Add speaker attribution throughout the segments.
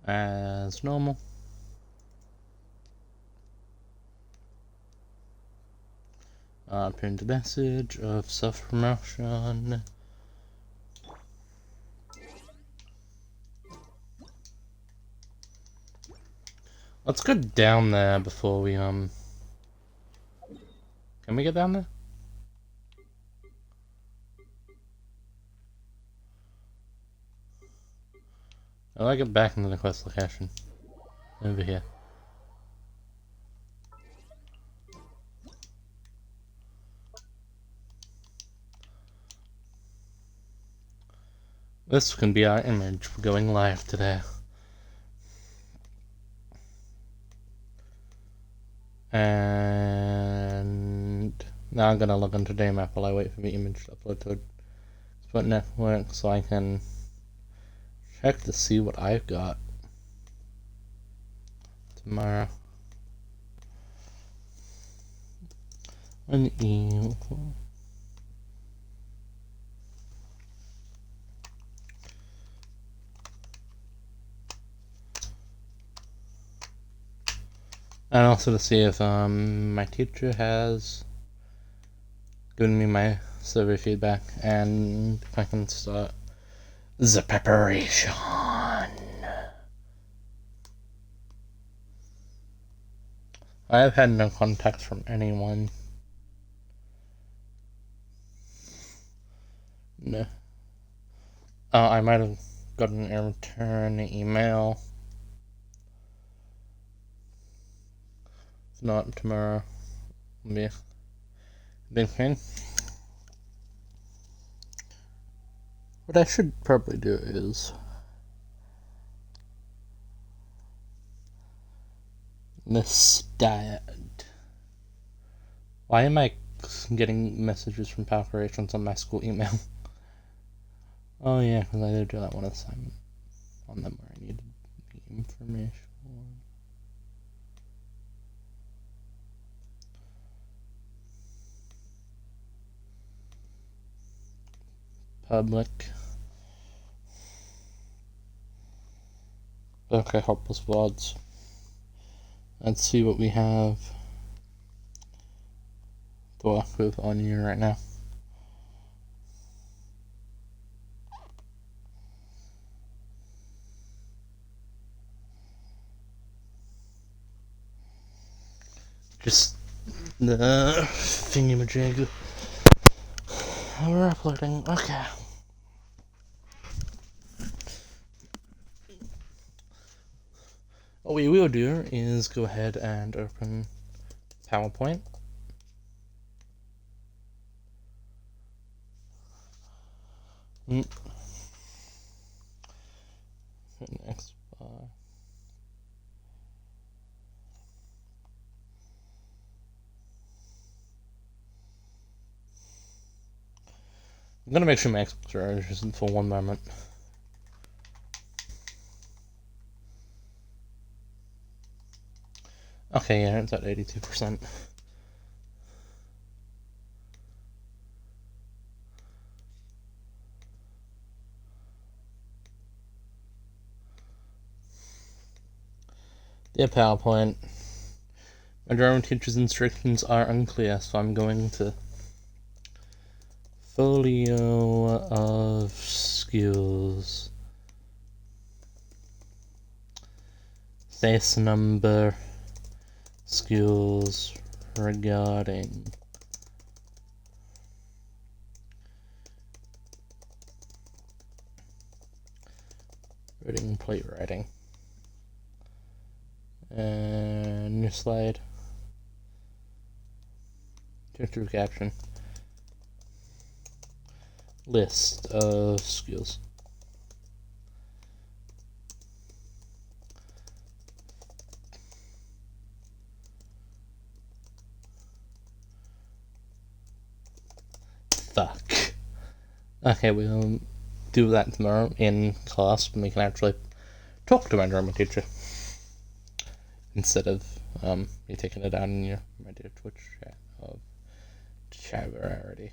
Speaker 1: as normal. Print a message of self-promotion. Let's go down there before we, Can we get down there? I like it back into the quest location. Over here. This can be our image for going live today. And now I'm gonna log into Daymap while I wait for the image to upload to Split Network so I can check to see what I've got tomorrow. An evil. And also to see if my teacher has given me my survey feedback and if I can start the preparation. I have had no contact from anyone. No. I might have gotten a return email. If not, tomorrow will be a big thing. What I should probably do is this diet. Why am I getting messages from Palperations on my school email? Oh yeah, because I did do that one assignment on them where I needed the information. Public. Okay, hopeless VODs. Let's see what we have to work with on here right now. Just the thingamajig. We're uploading. Okay. What we will do is go ahead and open PowerPoint. Next. I'm gonna make sure my Xbox isn't for one moment. Okay, yeah, it's at 82%. Dear PowerPoint, my German teacher's instructions are unclear, so I'm going to folio of skills. Face number skills regarding reading, plate writing. And new slide. Teacher caption. List of skills. Fuck. Okay, we'll do that tomorrow in class when we can actually talk to my German teacher. Instead of me taking it down in my dear Twitch chat of Chavarity.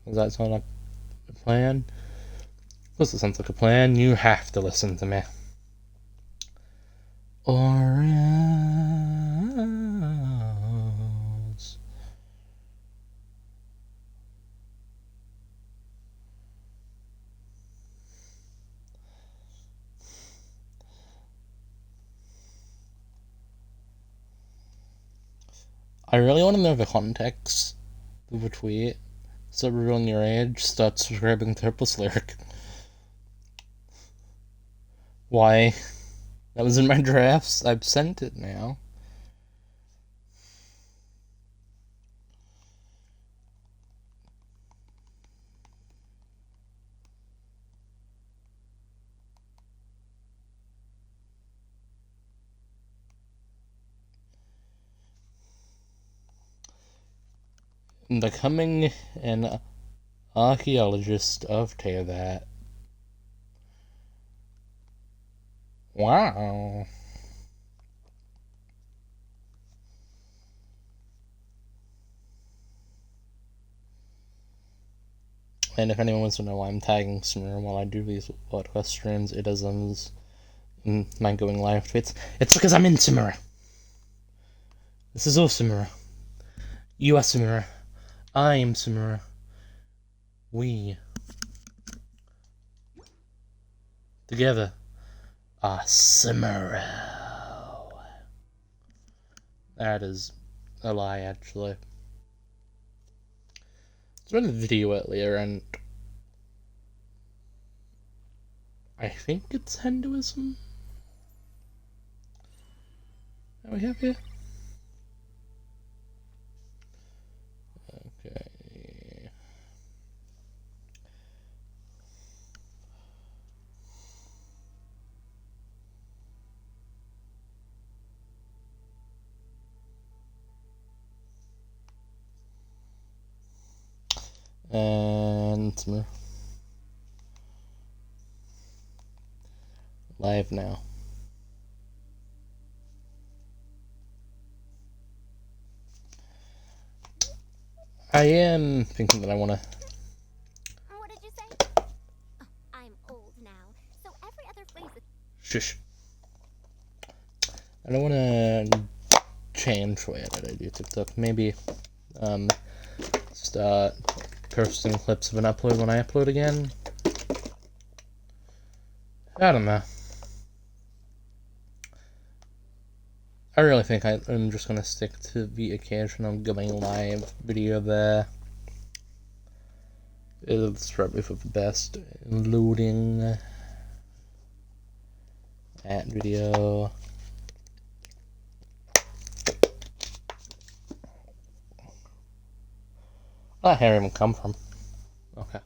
Speaker 1: Does that sound like a plan? course, it sounds like a plan. You have to listen to me. Orioles. I really want to know the context of a tweet, so revealing your age, start subscribing to Purpose Lyric. Why? That was in my drafts. I've sent it now. Becoming an archaeologist of Tevat. Wow. And if anyone wants to know why I'm tagging Samira while I do these podcast streams, it is in my going live tweets. It's because I'm in Samira. This is all Samira. You are Samira. I am Samira. We together are Samira. That is a lie, actually. I read a video earlier, and I think it's Hinduism that we have here. Okay. And live now. I am thinking that I want to.
Speaker 2: What did you say? Oh, I'm old now, so every other phrase is...
Speaker 1: Shush. I don't want to change the way that I do TikTok. Maybe start posting clips of an upload when I upload again. I don't know. I really think I'm just gonna stick to the occasional going live video there. It's probably for the best. Loading that video. Where'd that hair even come from? Okay.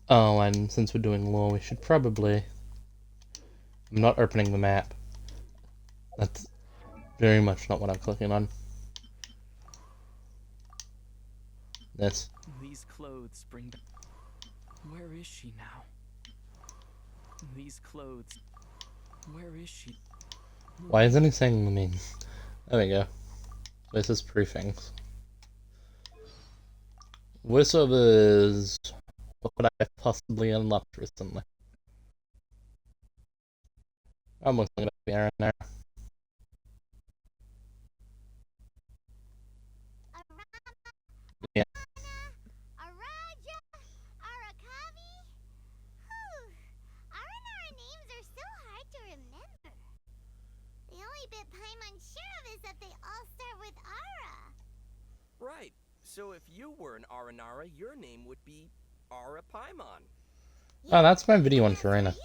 Speaker 1: Oh, and since we're doing lore, we should probably... I'm not opening the map. That's very much not what I'm clicking on. This.
Speaker 3: These clothes bring back... Where is she now? These clothes... Where is she?
Speaker 1: Why isn't he saying the name? There we go. This is briefings. Voiceovers. What could I have possibly unlocked recently? I'm looking at the Aaron now. Yeah.
Speaker 2: Araja, Arakami. Aranara names are so hard to remember. The only bit Paimon sure of is that they all start with Ara.
Speaker 4: Right. So if you were an Aranara, your name would be Ara Paimon.
Speaker 1: Oh, that's my video on Farina.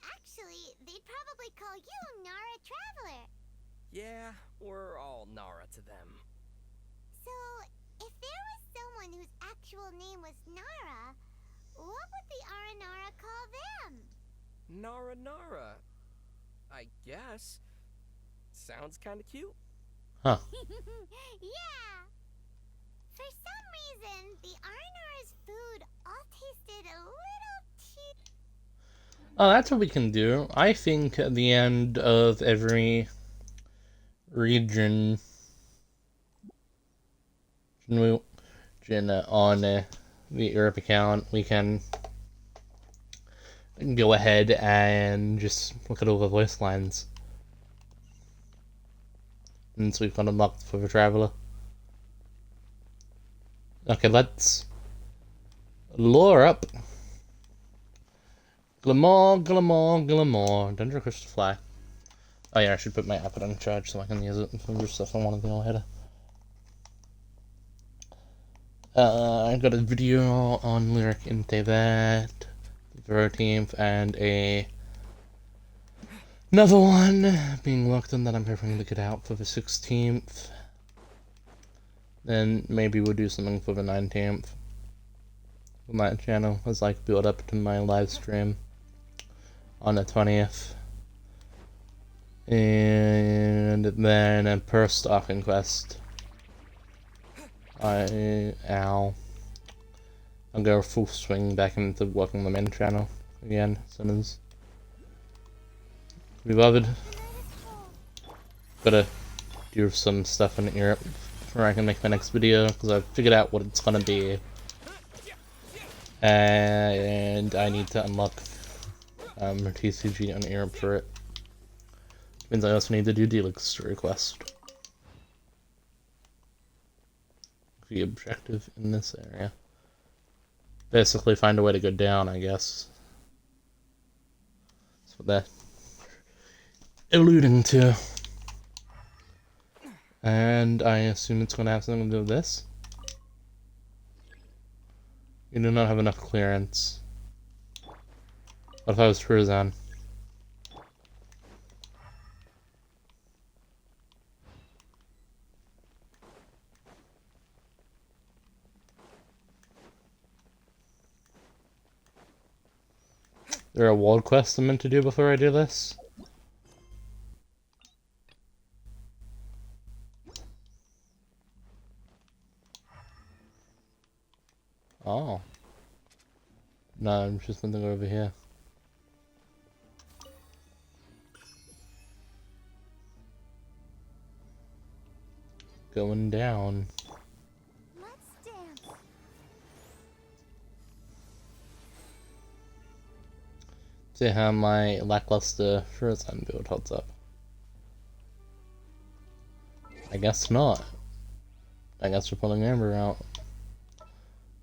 Speaker 2: Actually, they'd probably call you Nara Traveler.
Speaker 4: Yeah, we're all Nara to them.
Speaker 2: So, if there was someone whose actual name was Nara, what would the Aranara call them?
Speaker 4: Nara Nara. I guess. Sounds kinda cute.
Speaker 1: Huh.
Speaker 2: Yeah. For some reason, the Aranara's food all tasted a little too...
Speaker 1: Oh, that's what we can do. I think at the end of every region on the Europe account, we can go ahead and just look at all the voice lines. And so we've got unlocked for the Traveler. Okay, let's lure up. Glamour, glamour, glamour. Dungeon Crystal Fly. Oh yeah, I should put my iPad on charge so I can use it for stuff I want to do later. I got a video on Lyric into that, the 13th, and another one being locked in that I'm hoping to get out for the 16th. Then maybe we'll do something for the 19th. My channel was like built up to my live stream on the 20th. And then a per stalking quest. I'll go full swing back into working the main channel again as soon as Beloved. Gotta do some stuff in Europe before I can make my next video, because I've figured out what it's gonna be. And I need to unlock TCG on Europe for it. Means I also need to do Delix story quest. The objective in this area. Basically find a way to go down, I guess. That's what they're alluding to. And I assume it's going to have something to do with this. You do not have enough clearance. What if I was Fruzan? There a world quest I'm meant to do before I do this? Oh. No, I'm just meant to go over here. Going down.
Speaker 2: Let's dance.
Speaker 1: See how my lackluster Frozone build holds up. I guess not. I guess we're pulling Amber out.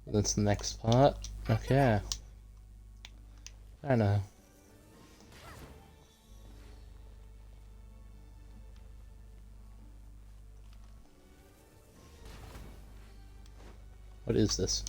Speaker 1: That's the next part. Okay. I know. What is this?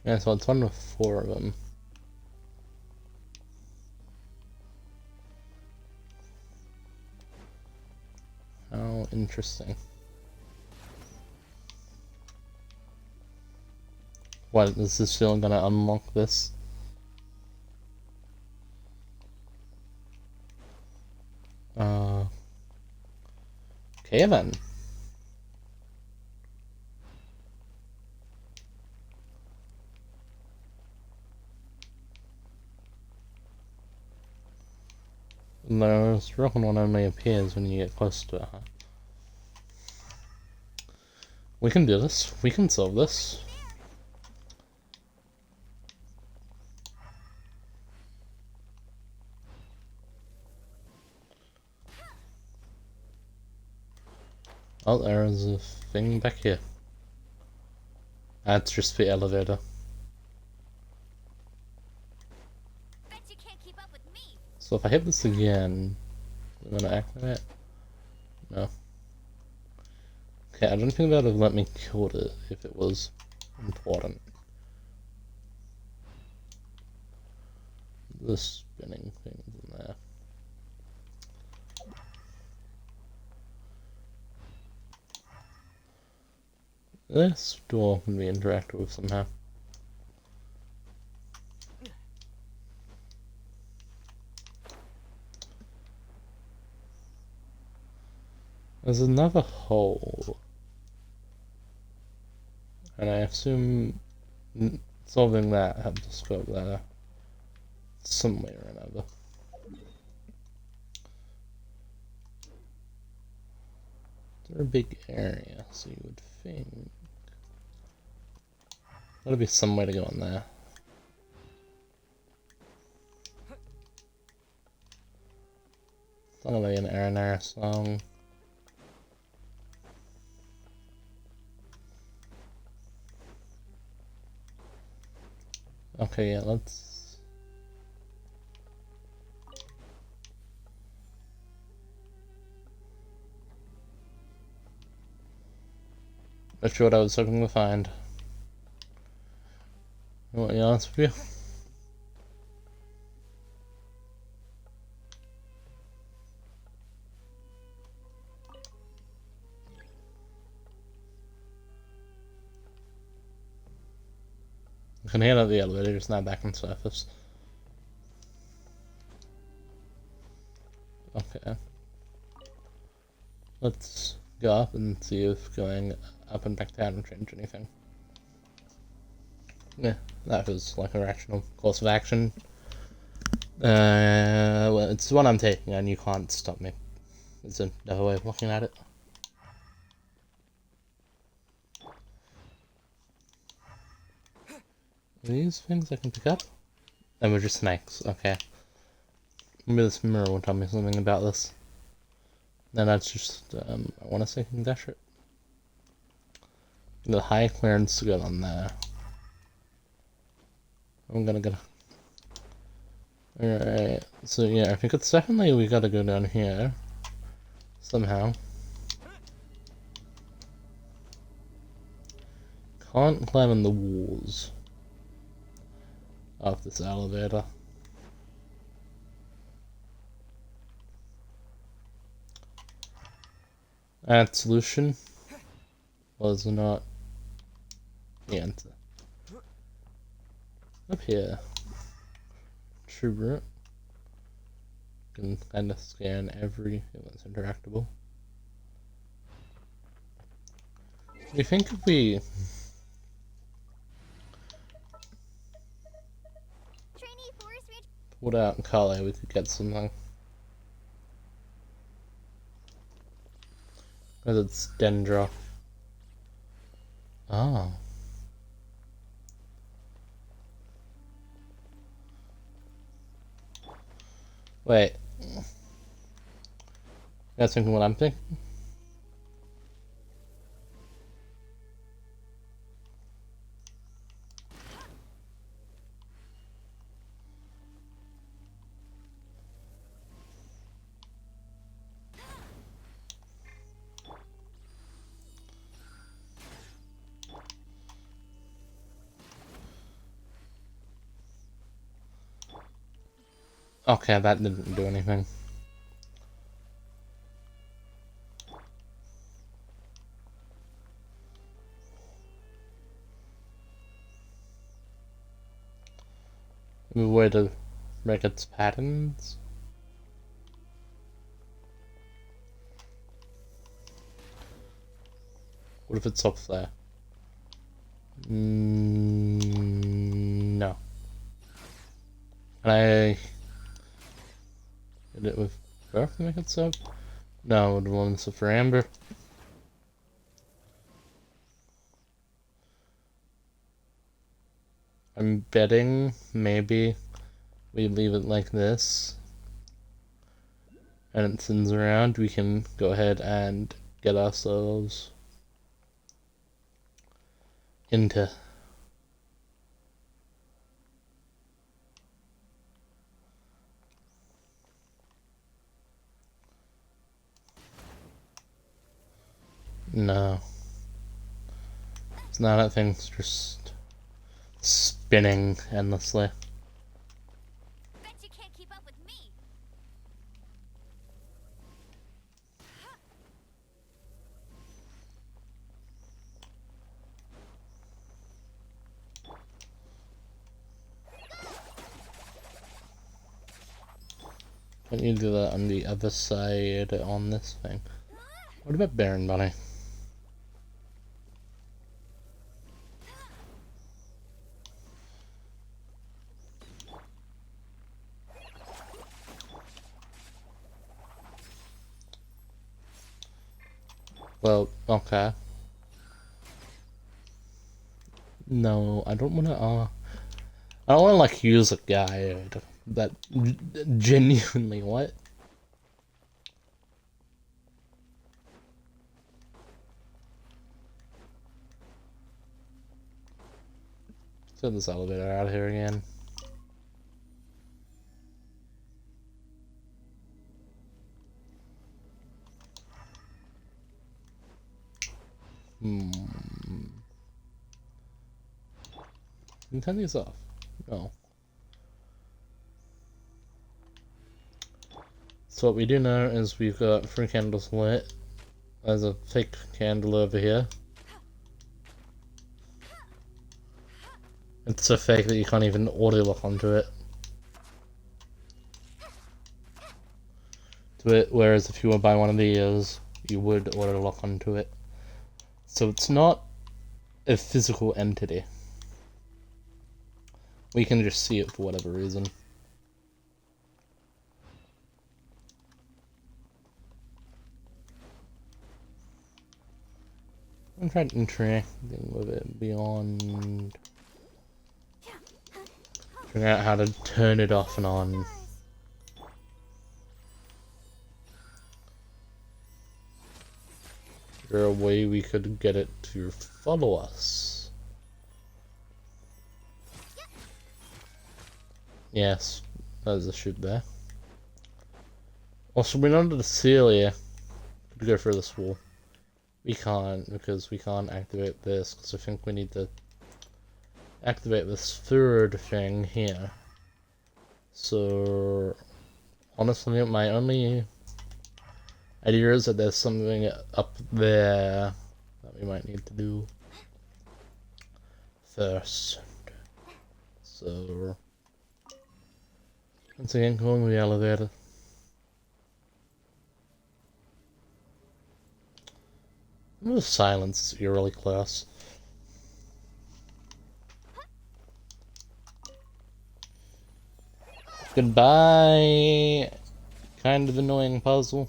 Speaker 1: Yeah, so it's one with 4 of them. How interesting. What, is this still gonna unlock this? Okay then. The broken one only appears when you get close to her. We can do this. We can solve this. Oh, there is a thing back here. That's just the elevator.
Speaker 2: Bet you can't keep up with me.
Speaker 1: So if I hit this again, I'm gonna activate? No. Okay, I don't think that would have let me kill it if it was important. The spinning thing in there. This door can be interacted with somehow. There's another hole. And I assume solving that helps us go there some way or another. They're a big area, so you would think there'll be some way to go in there. It's not gonna be an Aranara song. Okay, yeah, let's... Not sure what I was looking to find. I want to be honest with you. I can hear the elevator, just not back on surface. Okay. Let's go up and see if going up and back down will change anything. Yeah, that was like a rational course of action. Well, it's the one I'm taking and you can't stop me. It's another way of looking at it. These things I can pick up? And we're just snakes, okay. Maybe this mirror will tell me something about this. Then that's just, I want to say can dash it. The high clearance to go on there. I'm gonna get... Alright, so yeah, I think it's definitely we gotta go down here. Somehow. Can't climb on the walls of this elevator. That solution was not the answer. Up here. True route. Can kind of scan everything that's interactable. Do you think if we pulled out Kale, we could get something? Because it's Dendra. Oh. Wait. You guys thinking what I'm thinking? Okay, that didn't do anything. Maybe a way to break its patterns? What if it's up there? No. Can I hit it with Burf to make it so? No, I would want this for Amber. I'm betting maybe we leave it like this and it spins around, we can go ahead and get ourselves into no. It's not, that thing's just spinning endlessly.
Speaker 2: Bet you can't keep up with me.
Speaker 1: Can't you do that on the other side on this thing? What about Baron Bunny? Well, okay. No, I don't wanna, I don't wanna, like, use a guide that genuinely, what? Let's get this elevator out of here again. Can you turn these off? No. So what we do know is we've got 3 candles lit. There's a fake candle over here. It's so fake that you can't even auto lock onto it. Whereas if you were by one of these, you would auto lock onto it. So it's not a physical entity. We can just see it for whatever reason. I'm trying interacting with it beyond figuring out how to turn it off and on. Is there a way we could get it to follow us? Yes, there's a chute there. Also, we're under the seal here. Could go through this wall. We can't, because we can't activate this, because I think we need to activate this third thing here. So, honestly, my only idea is that there's something up there that we might need to do first. So, once again, going to the elevator. The silence is eerily close. Goodbye! Kind of annoying puzzle.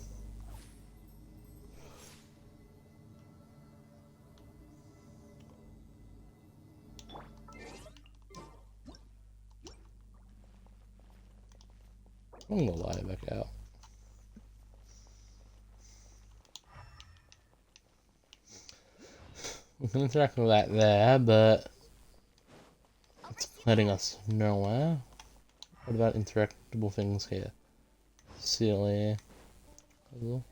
Speaker 1: I'm gonna lie back out. We can interact with that there, but it's letting us nowhere. What about interactable things here? Silly puzzle.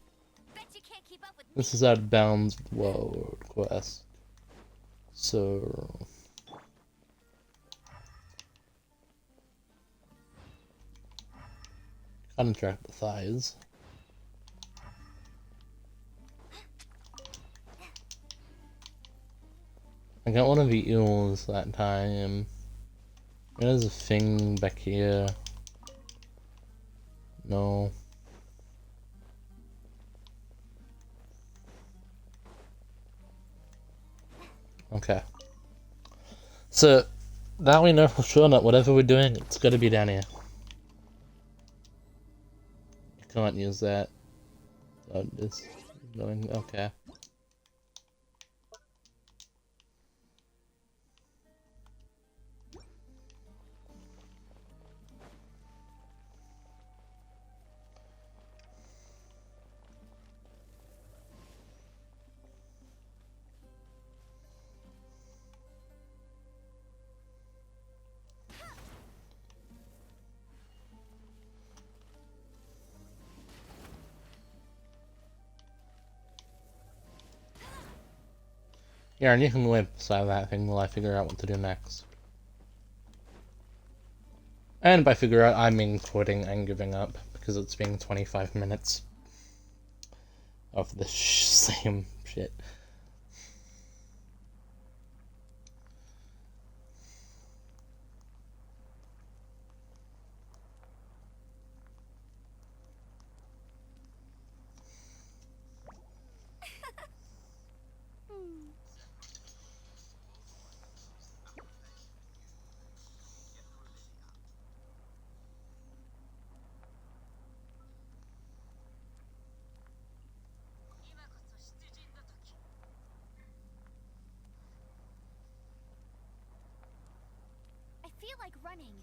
Speaker 1: This is out of bounds world quest. So can't interact with the thighs. I got one of the eels that time. There's a thing back here. No. Okay. So, now we know for sure that whatever we're doing, it's gotta be down here. You can't use that. Oh, it's going, okay. Yeah, and you can live beside that thing while I figure out what to do next. And by figure out, I mean quitting and giving up, because it's been 25 minutes of the same shit.
Speaker 2: feel like running.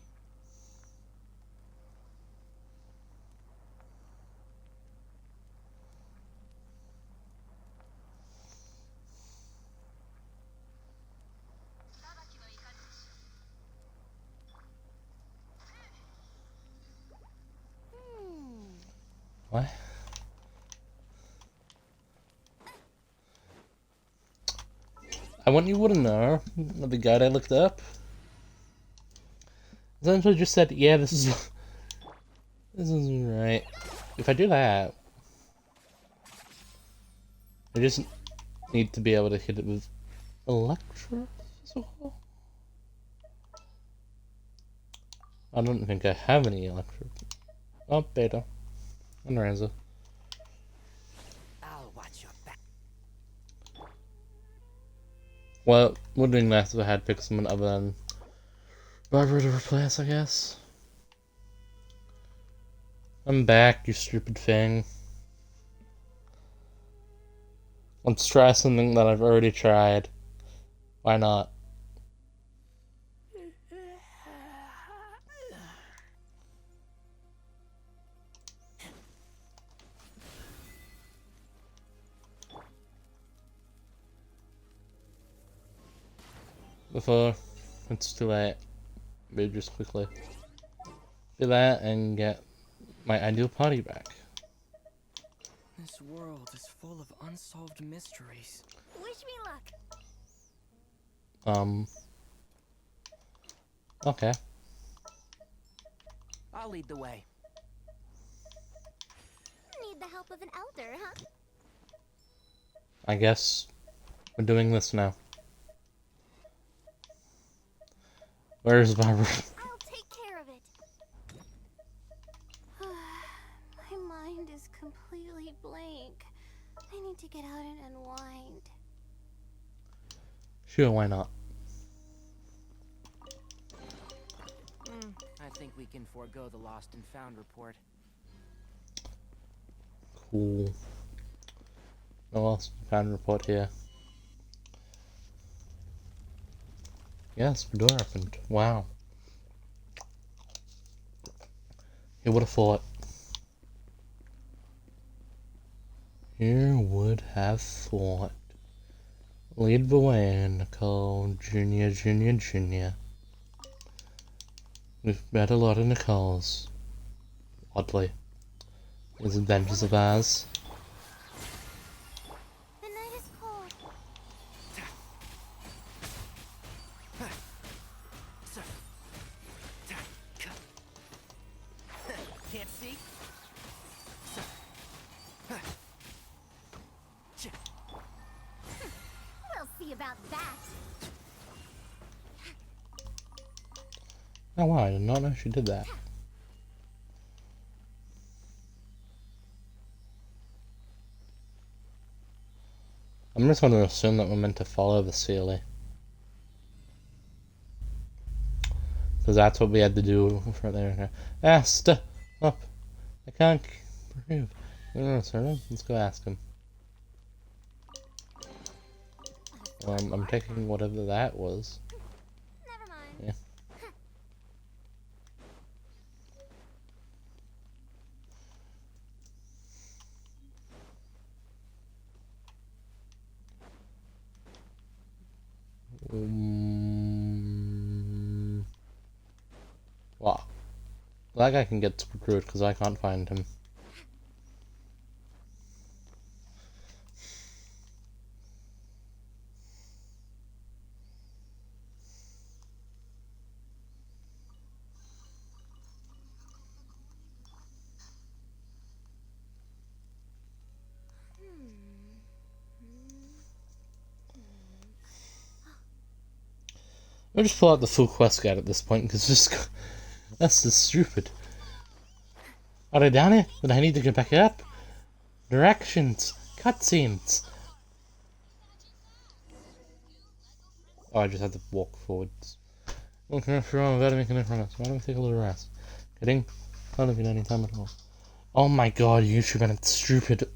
Speaker 1: What? I want you to know that the guide I looked up essentially just said, yeah, this is right. If I do that, I just need to be able to hit it with electro. I don't think I have any electro. Oh, beta. And Ranza.
Speaker 4: I'll watch your back.
Speaker 1: Well, would be nice if I had picked someone other than Barbara to replace, I guess. I'm back, you stupid thing. Let's try something that I've already tried. Why not? Before it's too late, maybe just quickly do that and get my ideal party back.
Speaker 3: This world is full of unsolved mysteries.
Speaker 2: Wish me luck.
Speaker 1: Okay.
Speaker 3: I'll lead the way.
Speaker 2: Need the help of an elder, huh?
Speaker 1: I guess we're doing this now. Where's Barbara?
Speaker 2: I'll take care of it. My mind is completely blank. I need to get out and unwind.
Speaker 1: Sure, why not?
Speaker 3: I think we can forego the lost and found report.
Speaker 1: Cool. No lost and found report here. Yes, the door opened. Wow. Who would have thought? Who would have thought? Lead the way, Nicole. Junior. We've met a lot of Nicoles. Oddly. These adventures of ours.
Speaker 2: The night is cold.
Speaker 4: Can't see?
Speaker 2: We'll see about that.
Speaker 1: Oh wow, I did not know she did that. I'm just going to assume that we're meant to follow the Sealy. Because that's what we had to do for there. Ah, stop! I can't breathe. Let's go ask him. I'm taking whatever that was.
Speaker 2: Never mind.
Speaker 1: Yeah. Wow. That guy can get screwed because I can't find him. I'll just pull out the full quest guide at this point because that's just stupid. Are they down here? Did I need to get back up? Directions, cutscenes. Oh, I just had to walk forwards. Looking for wrong, better making it from us. Why don't we take a little rest? Kidding? Not have been any time at all. Oh my god, YouTube and it's stupid.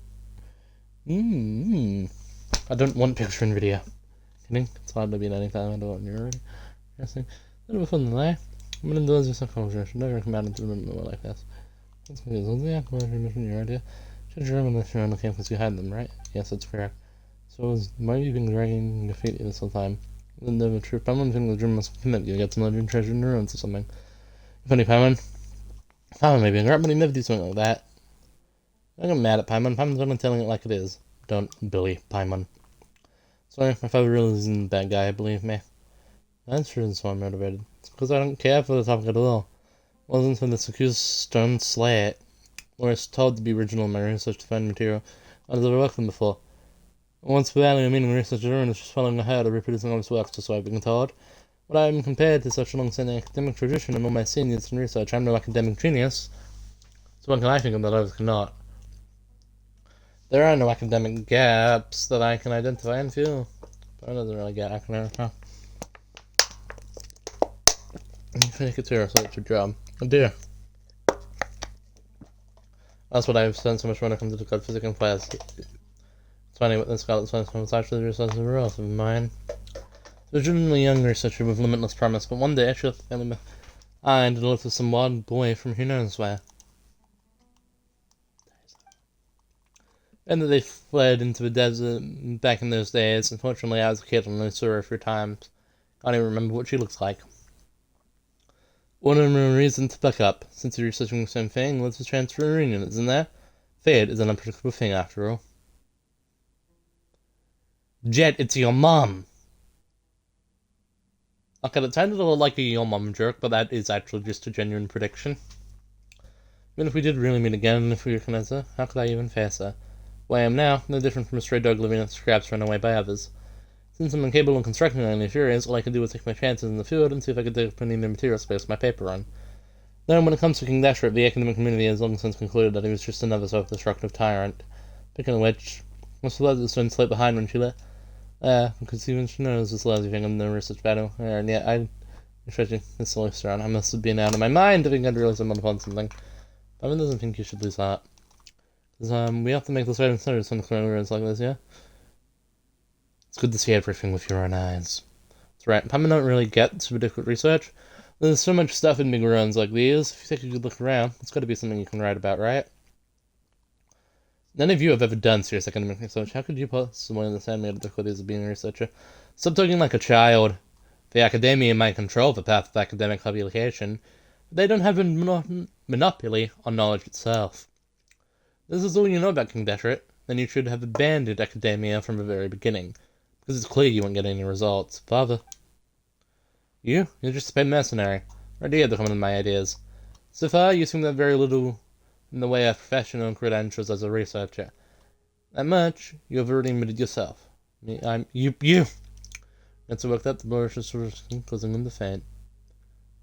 Speaker 1: I don't want picture in video. Kidding? It's hardly been any time at all. You're already guessing. A little bit fun than that. I'm gonna do this culture. I should never come out into the room like this. That's because yeah, your idea. Should you remember this around the campus you had them, right? Yes, that's correct. So why have you been dragging your feet this whole time? Then the true Paimon think the dream must commit you get some legend treasure in the ruins or something. Funny Paimon. Paimon may be corrupt, but he never do something like that. I get mad at Paimon. Paimon's only telling it like it is. Don't bully Paimon. Sorry, my father really isn't a bad guy, believe me. That's true, so I'm motivated. It's because I don't care for the topic at all. It wasn't for the accused stone slay it. Or it's told to be original in my research to find material. I've never worked them before. Once valuing meaning research alone is just following ahead or reproducing others' works, just so I've been told. But I am compared to such a long-standing academic tradition and all my seniors in research. I'm no academic genius. So what can I think of that others cannot? There are no academic gaps that I can identify and feel. But it doesn't really get academic, huh? I think it's here, so it's your job. Oh dear. That's what I've spent so much when it comes to the physics and class. It's funny what this Scarlet Science was actually the result of a relative of mine. She was genuinely young researcher with limitless promise, but one day she left the family behind and lived with some wild boy from who knows where. And that they fled into the desert back in those days. Unfortunately, I was a kid and only saw her a few times. I don't even remember what she looks like. One more reason to buck up, since you're researching the same thing, let's just transfer a reunion, isn't there? Fate is an unpredictable thing after all. Jet, it's your mom! Okay, that sounded a little like a your mom joke, but that is actually just a genuine prediction. Even if we did really meet again, if we recognize her, how could I even face her? Where I am now, no different from a stray dog living in scraps run away by others. Since I'm incapable of constructing any theories, all I can do is take my chances in the field and see if I can take up any new material space for my paper on. Then, when it comes to King Dashret, the academic community has long since concluded that he was just another self-destructive tyrant. Speaking of which, what's the lad that's been slipped behind when she left? Because even she knows this lousy thing in the research battle. And yeah, I treasure this list around. I must have been out of my mind to think I'd really stumbled upon something. Paimon doesn't think you should lose heart. Because, we have to make this right and serious when it's like this, yeah? It's good to see everything with your own eyes. That's right, Paimon don't really get super difficult research. There's so much stuff in big runs like these. If you take a good look around, it's got to be something you can write about, right? None of you have ever done serious academic research. How could you possibly understand me the difficulties of being a researcher? Stop talking like a child. The academia might control the path of academic publication, but they don't have a monopoly on knowledge itself. This is all you know about King Dashret, then you should have abandoned academia from the very beginning, because it's clear you won't get any results. Father. You're just a paid mercenary. Right here to come with my ideas. So far, you seem to have very little in the way of professional credentials as a researcher. That much, you have already admitted yourself. You! It's worked up the Mauritius causing him to faint.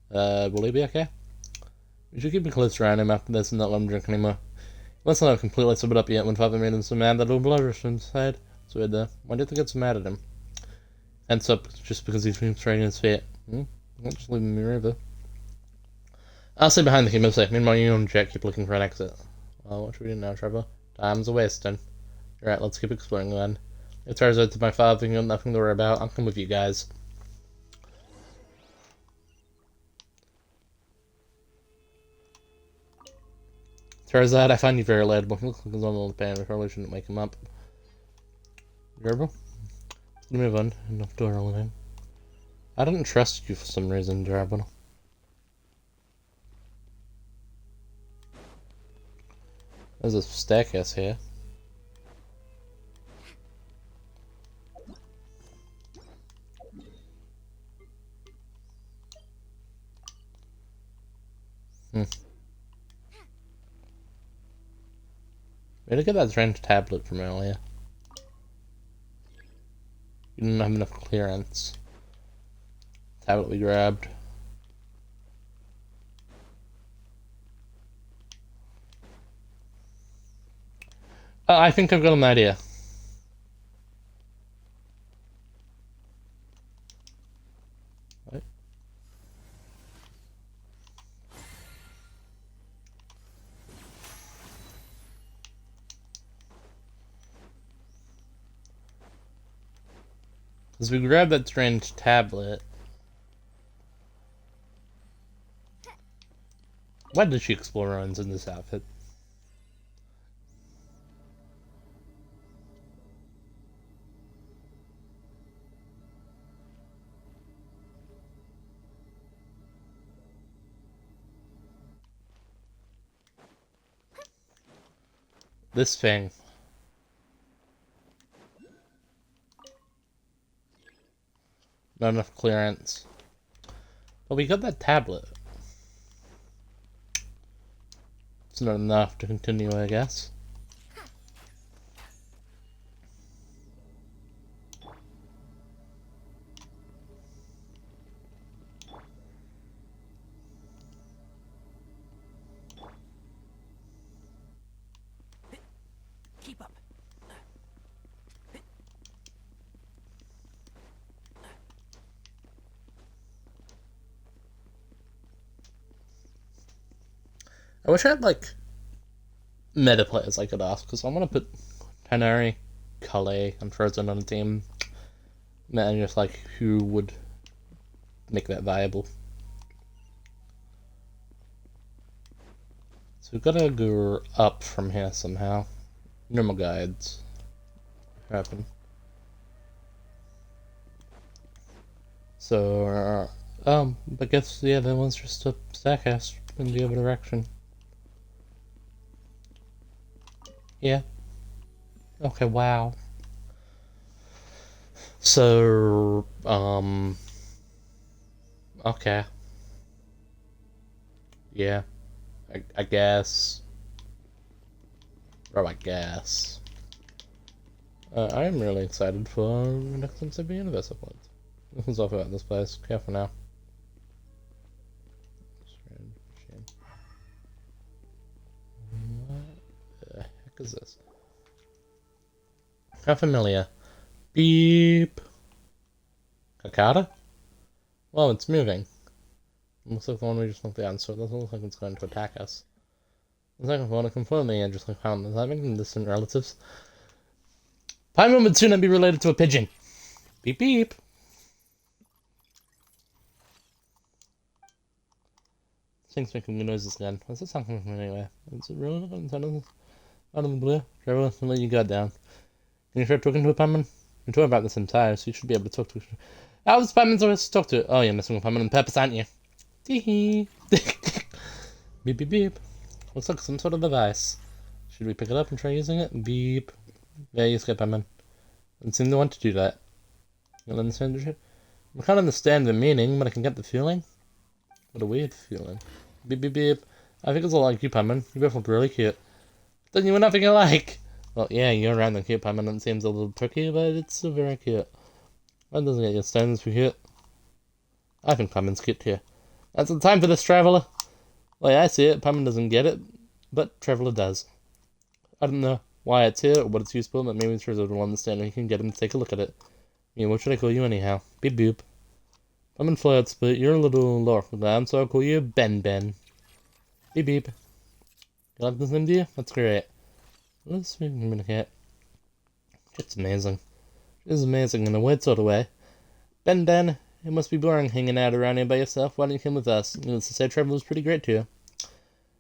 Speaker 1: Will he be okay? We should keep a close eye on him after this and not let him drink anymore. He must not have completely sobered up yet when Father made him so mad that all blood rushed to his head. So why do you think it's so mad at him? Hands up, just because he's been training his feet. Not just leaving me river. I'll stay behind the keep safe. Meanwhile, you and Jack keep looking for an exit. Well, what should we do now, Trevor? Time's a wasting. Alright, let's keep exploring then. If turns out to my father thinking of nothing to worry about, I'll come with you guys. Tarzad, I find you very relatable. He looks like he's on a little pain. We probably shouldn't wake him up. Gerbil? Let's move on. Enough door living. I didn't trust you for some reason, Gerbil. There's a staircase here. Where'd I get that strange tablet from earlier? You didn't have enough clearance. Tablet we grabbed. I think I've got an idea. What? As we grab that strange tablet, Why did she explore ruins in this outfit? This thing. Not enough clearance. But we got that tablet. It's not enough to continue, I guess.
Speaker 4: Keep up.
Speaker 1: I wish I had, like, meta players I could ask, because I want to put Canary, Calais, and Frozen on a team. And just, like, who would make that viable. So we've got to go up from here somehow. Normal guides. Happen. So, I guess, yeah, that one's just a stackhouse in the other direction. Yeah. Okay, wow. So, okay. Yeah. I guess. Or I guess. I am really excited for the next episode of the universe upload. Nothing's off about this place. Careful now. What the heck is this? How familiar? Beep. Kakata? Well, it's moving. Looks like the one we just looked at, so it doesn't look like it's going to attack us. The second one, I confirm the just like found. Does that make them distant relatives? Paimon would soon be related to a pigeon. Beep beep. Thing's making noises again. What's this sound coming from anyway? Is it really out of the blue? Trevor, I'll let you guard down. Can you try talking to a Paimon? You're talking about this entire, so you should be able to talk to it. How was Paimon's always to talk to? Oh, you're messing with Paimon on purpose, aren't you? Tee Beep beep beep. Looks like some sort of device. Should we pick it up and try using it? Beep. Yeah, you skip Paimon. I seem to want to do that. You understand the shit? I can't understand the meaning, but I can get the feeling. What a weird feeling. Beep beep beep. I think it's all like you, Paimon. You both look really cute. Then you were nothing alike. Well, yeah, you're around the cute Paimon. It seems a little tricky, but it's still very cute. That doesn't get your standards for cute. I think Paimon's cute too. That's the time for this, Traveller. Well, I see it. Paimon doesn't get it, but Traveller does. I don't know why it's here or what it's used for, but maybe Traveller will understand and he can get him to take a look at it. I mean, what should I call you anyhow? Beep boop. Paimon flirts, but you're a little lower down, so I'll call you Ben Ben. Beep beep. You like this name, do you? That's great. Let's communicate. It's amazing. It's amazing in a weird sort of way. Ben Ben, it must be boring hanging out around here by yourself. Why don't you come with us? Needless to say, Traveler's pretty great too.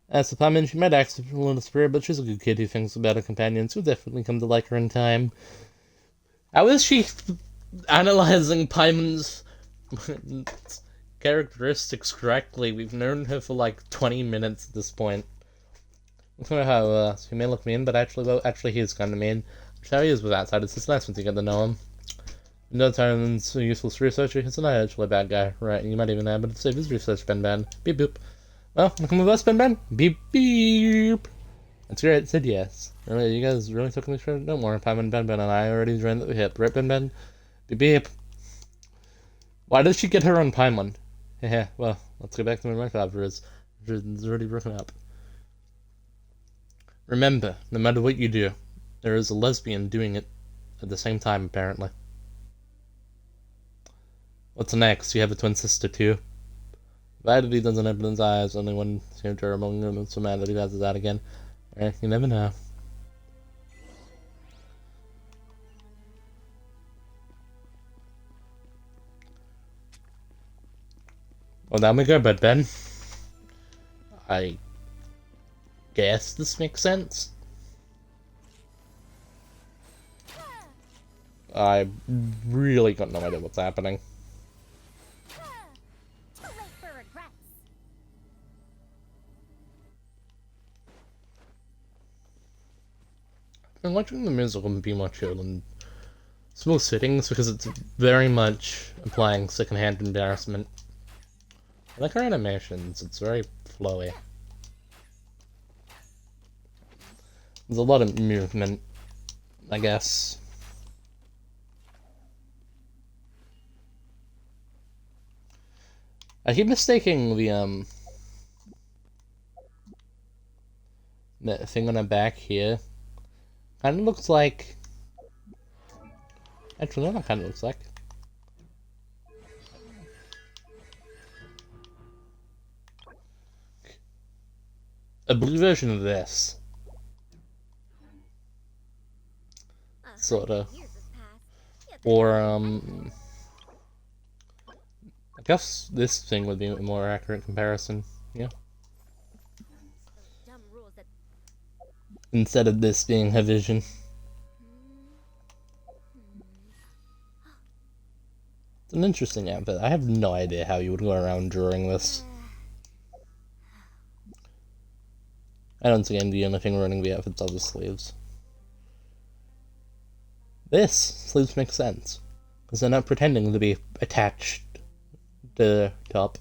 Speaker 1: As for Paimon, she might act a little spirit, but she's a good kid who thinks about her companions. You'll definitely come to like her in time. How is she analyzing Paimon's characteristics correctly? We've known her for like 20 minutes at this point. I don't know how he may look mean, but actually he is kind of mean. Which how he is with outsiders. It's nice when you get to know him. No time's useful for researcher. He's not actually a bad guy, right? You might even be able to save his research, Ben Ben. Beep boop. Well, come with us, Ben Ben. Beep beep. That's great. It said yes. Really, you guys really took me for it? Don't worry, Paimon, Ben Ben, and I already joined the hip. Right, Ben Ben? Beep beep. Why did she get her on Paimon? Yeah, well, let's go back to where my father is. It's already broken up. Remember, no matter what you do, there is a lesbian doing it at the same time, apparently. What's next? You have a twin sister, too. Vanity doesn't open his eyes, only when seems terrible and so mad that he passes out again. You never know. Well, down we go, Ben Ben. I guess this makes sense. I really got no idea what's happening.
Speaker 2: Too late for regrets.
Speaker 1: I've been watching the musical be more chill and small settings because it's very much applying secondhand embarrassment. I like her animations, it's very flowy. There's a lot of movement, I guess. I keep mistaking the thing on her back here. Kinda looks like... Actually, no, that kinda looks like... a blue version of this. Sorta.
Speaker 2: Years has passed. Yet
Speaker 1: Or, I guess this thing would be a more accurate comparison, yeah.
Speaker 2: those dumb rules that
Speaker 1: Instead of this being her vision. It's an interesting outfit. I have no idea how you would go around drawing this. I don't see the only thing running the outfits are the sleeves. This sleeves make sense, because they're not pretending to be attached to the top.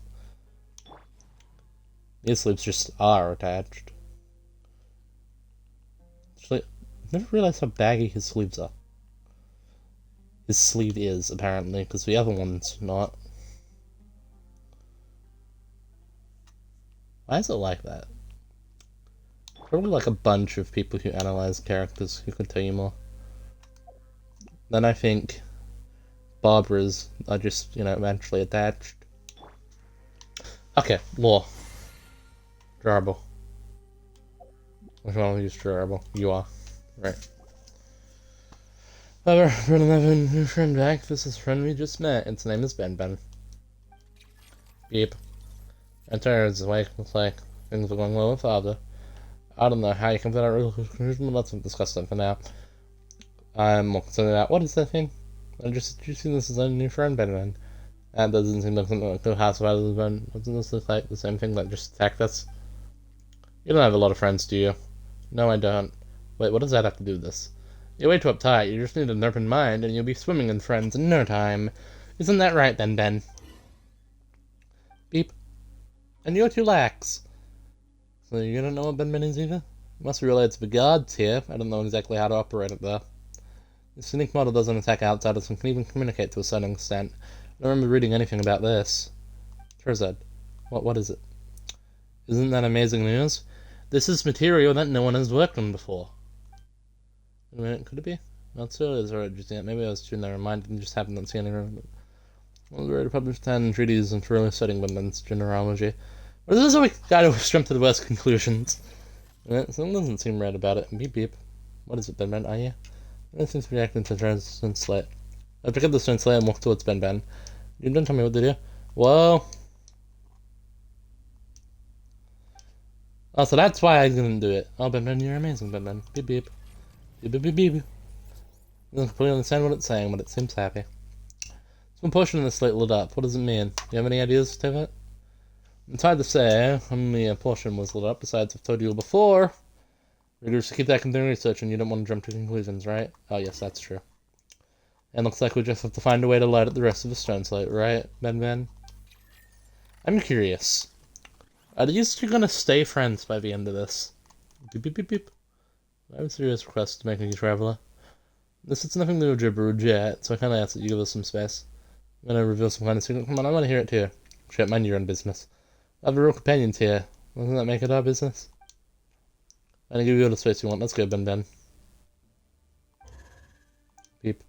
Speaker 1: These sleeves just are attached. Actually, I've never realized how baggy his sleeves are. His sleeve is, apparently, because the other one's not. Why is it like that? Probably like a bunch of people who analyze characters who could tell you more. Then I think Barbara's are just, eventually attached. Okay, law. Drawable. Which one will use drawable? You are. Right. However, friend 11, new friend back. This is friend we just met. Its name is Ben. Beep. Enter his wife. Looks like things are going well with father. I don't know how you come to that real conclusion, but let's discuss that for now. I'm more concerned about what is that thing? Did you see this as a new friend, Ben? That doesn't seem like something like the house of others, Ben. Doesn't this look like the same thing that just attacked us? You don't have a lot of friends, do you? No, I don't. Wait, what does that have to do with this? You're way too uptight. You just need an open mind, and you'll be swimming in friends in no time. Isn't that right, Ben? Beep. And you're too lax. So you don't know what Ben is either? You must be related to the guards here. I don't know exactly how to operate it, though. The cynic model doesn't attack outsiders and can even communicate to a certain extent. I don't remember reading anything about this. Terzad. What is it? Isn't that amazing news? This is material that no one has worked on before. Wait a minute, could it be? Not so, is alright just yet. Maybe I was too narrow-minded and just happened to see any room. I was ready to publish 10 treaties and further studying women's generalogy. But this is how we kind of jumped to the worst conclusions. Something doesn't seem right about it. Beep beep. What is it, Ben? Are you? It seems to be reacting to the stone slate. I pick up the stone slate and walk towards Ben. You don't tell me what to do. Whoa. Oh, so that's why I didn't do it. Oh, Ben, you're amazing, Ben. Beep beep. Beep beep beep beep. I don't completely understand what it's saying, but it seems happy. Some portion of the slate lit up. What does it mean? Do you have any ideas, Tivet? It's hard to say. Only a portion was lit up. Besides, I've told you before. Readers, keep that continuing research, and you don't want to jump to conclusions, right? Oh, yes, that's true. And looks like we just have to find a way to light up the rest of the stone slate, right, Ben? I'm curious. Are these two gonna stay friends by the end of this? Beep beep beep beep. I have a serious request to make you traveler. This is nothing to do with gibberish yet, so I kinda ask that you give us some space. I'm gonna reveal some kind of secret. Come on, I wanna hear it too. Shit, mind your own business. I have a real companions here. Doesn't that make it our business? I'm gonna give you all the space you want. Let's go, Ben. Beep.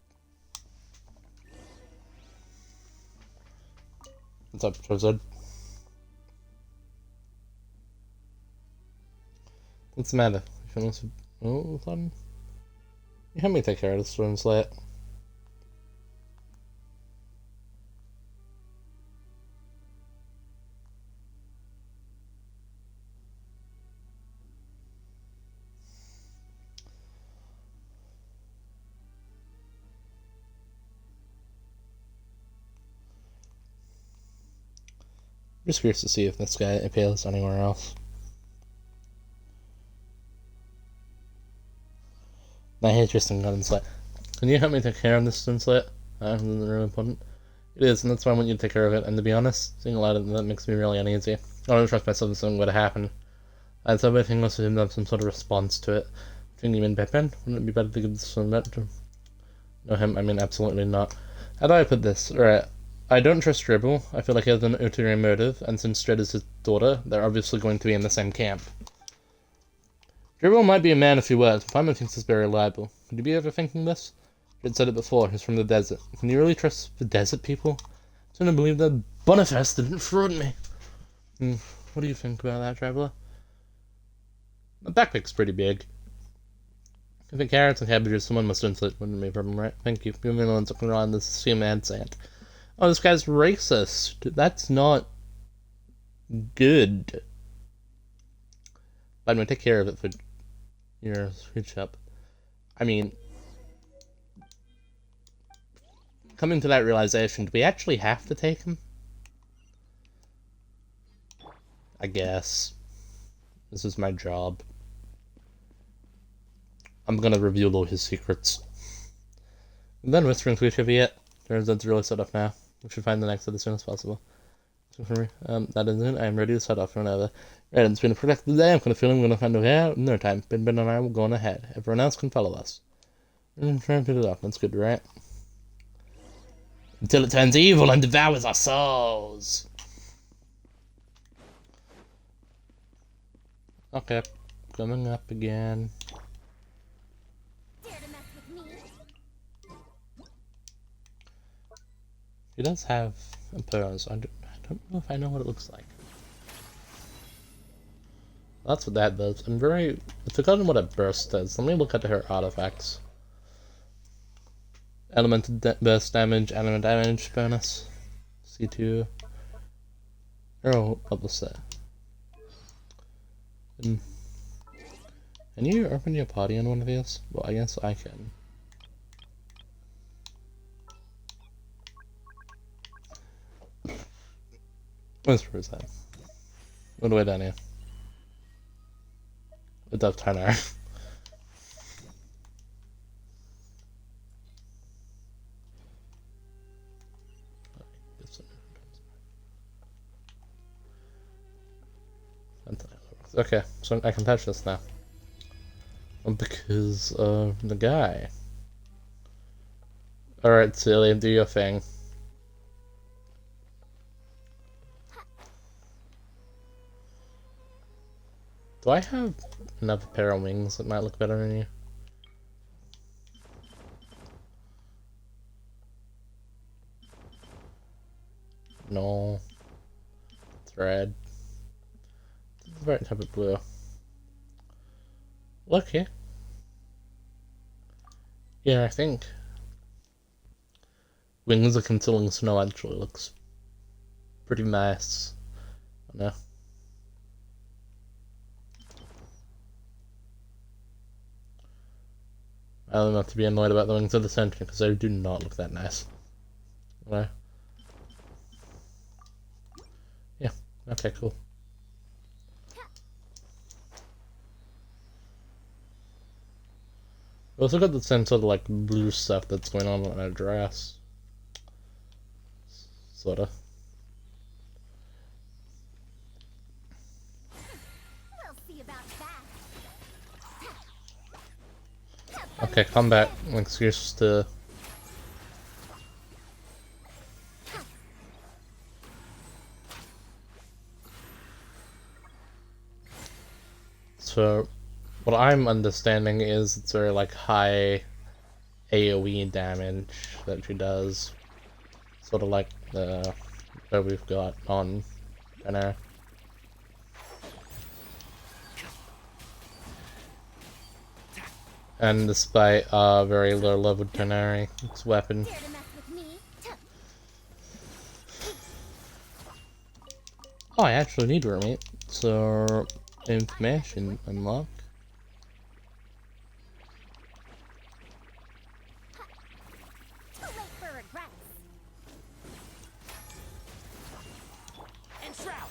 Speaker 1: What's up, Charizard? What's the matter? Oh, fun. You help me take care of this storm slate. Just curious to see if this guy appears anywhere else. My interesting gun insight. Can you help me take care of this insight? That isn't really important. It is, and that's why I want you to take care of it. And to be honest, seeing a lot of that makes me really uneasy. I don't trust myself that something would happen. I'd say everything must have some sort of response to it. Between you and Pippin, wouldn't it be better to give this one back to no him? I mean, absolutely not. How do I put this? Right. I don't trust Dribble. I feel like he has an ulterior motive, and since Dredd is his daughter, they're obviously going to be in the same camp. Dribble might be a man of few words, but Paimon thinks he's very reliable. Could you be overthinking this? Dredd said it before, he's from the desert. Can you really trust the desert people? I don't believe that Boniface didn't fraud me. What do you think about that, Traveler? The backpack's pretty big. If it carrots and cabbages, someone must insult. Wouldn't be a problem, right? Thank you. You're the ones looking around this assume and sand. Oh, this guy's racist. That's not good. But I'm gonna take care of it for your reach up. I mean, coming to that realization, do we actually have to take him? I guess. This is my job. I'm gonna reveal all his secrets. And then whispering to yet. Turns out to really set off now. We should find the next as soon as possible. That is it. I am ready to set off whenever. Right, it's been a productive day. I'm kind of feeling we're gonna find a way out in no time. Ben and I will go on ahead. Everyone else can follow us. Try and put it up. That's good, right? Until it turns evil and devours our souls. Okay, coming up again.
Speaker 2: Dare to mess with me?
Speaker 1: He does have a pose. I don't know if I know what it looks like. That's what that does. I've forgotten what a burst does. Let me look at her artifacts. Elemental burst damage, element damage bonus. C2. Oh, what was that? Can you open your party on one of these? Well, I guess I can. Where's that? What do I down here? A dove turner. Okay, so I can touch this now. Because of the guy. Alright, silly, do your thing. Do I have another pair of wings that might look better on you? No. It's red. It's the right type of blue. Look here. Yeah, I think wings of concealing snow actually looks pretty nice. I know. I don't have to be annoyed about the wings of the center because they do not look that nice. Okay. Yeah. Okay. Cool. We also got the same sort of like blue stuff that's going on our dress. Sorta.
Speaker 2: We'll see about that.
Speaker 1: Okay, combat. An excuse to. So, what I'm understanding is it's very like high AoE damage that she does. Sort of like the that we've got on Jenna. And despite very low level Tenari, its weapon.
Speaker 2: Dare to mess with me?
Speaker 1: Oh, I actually need roommate. So, information unlock.
Speaker 2: Too late for regrets.
Speaker 4: Enshroud!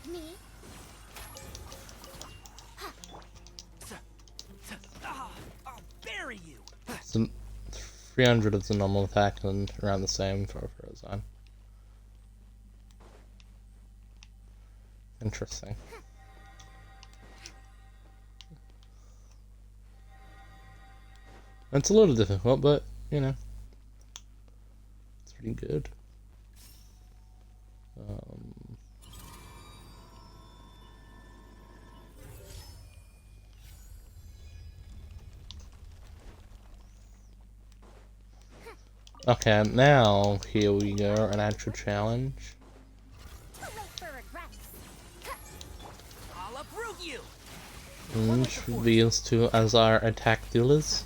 Speaker 2: with me.
Speaker 4: I'll bury you.
Speaker 1: So 300 is the normal attack and around the same for Frozen. Interesting. It's a little difficult, but you know, it's pretty good. Okay, now here we go, an actual challenge.
Speaker 2: Too late for regrets.
Speaker 4: I'll uproot you.
Speaker 1: Each these two as our attack dealers.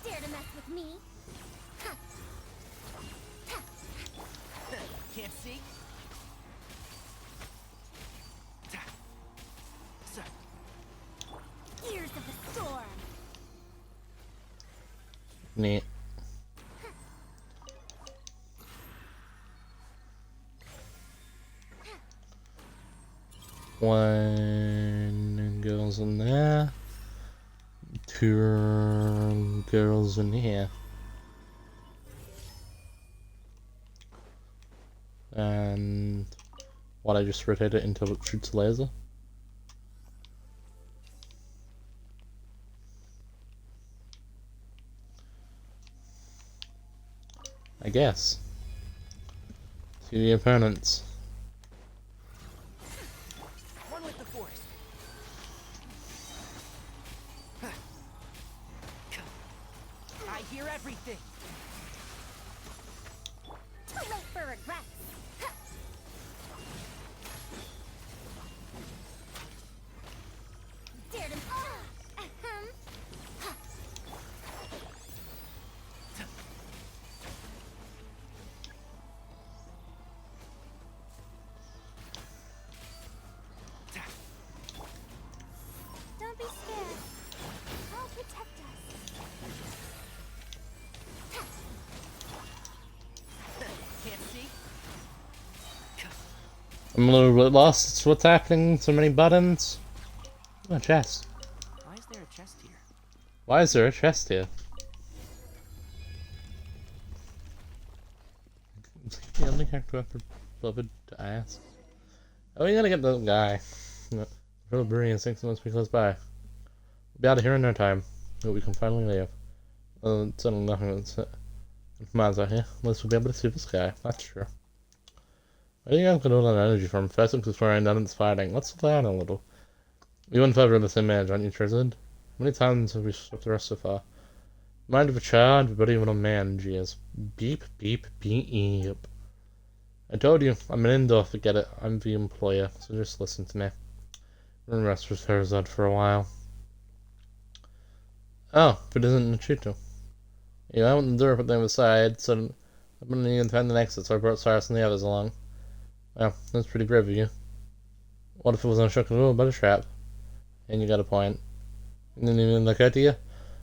Speaker 2: Dare to mess with me?
Speaker 4: Can't see.
Speaker 2: Ears of the storm.
Speaker 1: Neat. One goes in there. Two girls in here. And what, I just rotate it until it shoots a laser? I guess. To the opponents.
Speaker 4: One with the force. I hear everything.
Speaker 2: Too late for regrets. Dare to... Don't be scared. I'll protect us.
Speaker 4: Can't see.
Speaker 1: I'm a little bit lost. It's what's happening. So many buttons. Oh, a chest.
Speaker 4: Why is there a chest here?
Speaker 1: Why is there a chest here? Is he the only character I've bothered to ask? Oh, we gotta get the guy. Little brewery and 6 months be close by. We'll be out of here in no time. But we can finally leave. Certainly nothing that's miles out here. Unless we'll be able to see this guy. That's true. Where do you guys get all that energy from? First looks exploring, then it's fighting. Let's slow down a little. You and Feather are the same age, aren't you, Trizard? How many times have we swept the rest so far? Mind of a child, but even a man, jeez. Beep, beep, beep. I told you, I'm an indoor, forget it. I'm the employer, so just listen to me. We're gonna rest with Ferzad for a while. Oh, but isn't Nachito? Yeah, I went the door, but the other side, so I didn't even find the exit, so I brought Cyrus and the others along. Well, that's pretty brave of you. What if it was unshook a little but a trap? And you got a point. And didn't even look out to you?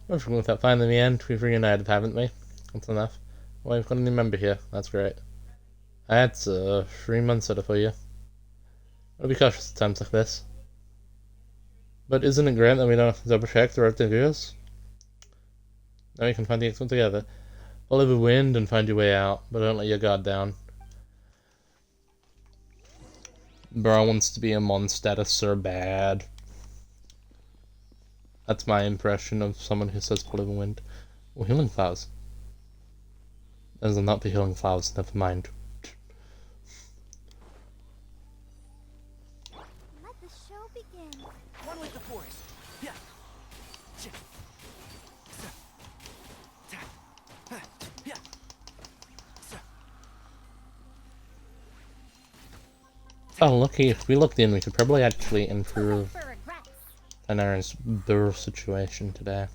Speaker 1: We've gone with that fine in the end. We've reunited, haven't we? That's enough. Well, we've got a new member here. That's great. That's 3 months out for you. I'll be cautious at times like this. But isn't it great that we don't have to double check the road to views? Now we can find the exit together. Follow the wind and find your way out, but don't let your guard down. Bro wants to be a monster so bad. That's my impression of someone who says follow the wind. Or healing flowers. Those are not the healing flowers, never mind.
Speaker 2: Let the show begin.
Speaker 4: One with the force. Yeah.
Speaker 1: Oh, lucky. If we looked in, we could probably actually
Speaker 2: Too late
Speaker 1: improve
Speaker 2: for regrets.
Speaker 1: Anara's birth situation today.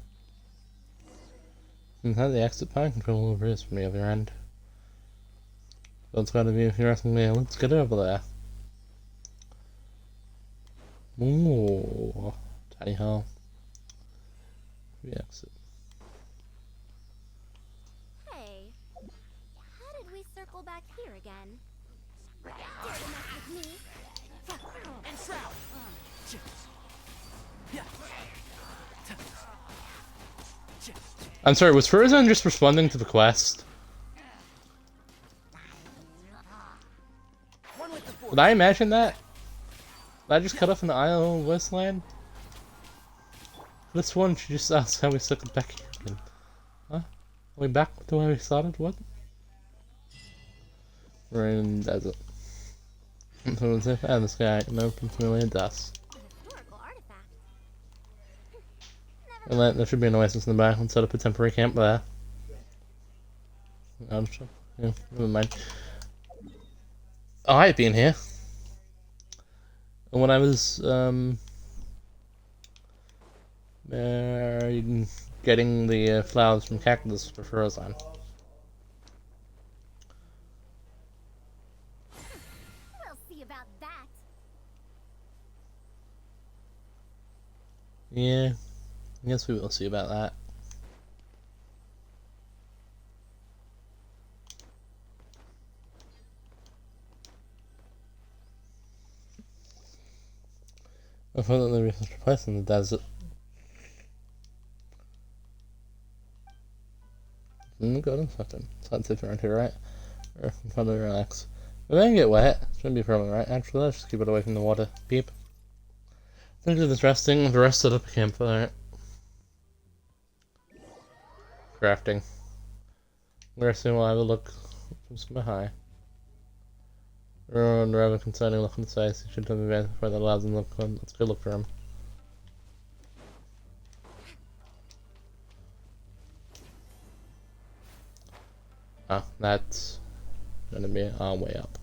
Speaker 1: And how the exit point control over is from the other end. So it's gotta be, if you're asking me, let's get over there. Ooh, tiny hole. We exit.
Speaker 2: Hey, how did we back here again. Dare to mess with me?
Speaker 3: And Shroud!
Speaker 1: I'm sorry, was Frozen just responding to the quest? Did I imagine that? Did I just cut off an Isle Westland? This one, she just asked how we circled back here again. Huh? Are we back to where we started? What? We're in the desert. So it's if and the sky, no familiar dust.
Speaker 2: A historical artifact.
Speaker 1: And there should be an oasis in the back and set up a temporary camp there. Yeah, never mind. I've been here. And when I was getting the flowers from cactus for Frozen.
Speaker 2: We'll see about that.
Speaker 1: Yeah, I guess we will see about that. I thought that there was such a place in the desert. Go to something. It's not safe around here, right? Or probably relax. If I can get wet, shouldn't be a problem, right? Actually, let's just keep it away from the water. Peep. Think of this resting, the rest set up a campfire. Crafting. We're soon we'll have a look from somewhere high. We're rather concerning look on the face. You should tell me before that allows them look on. Let's go look for him. Ah, that's gonna be our way up.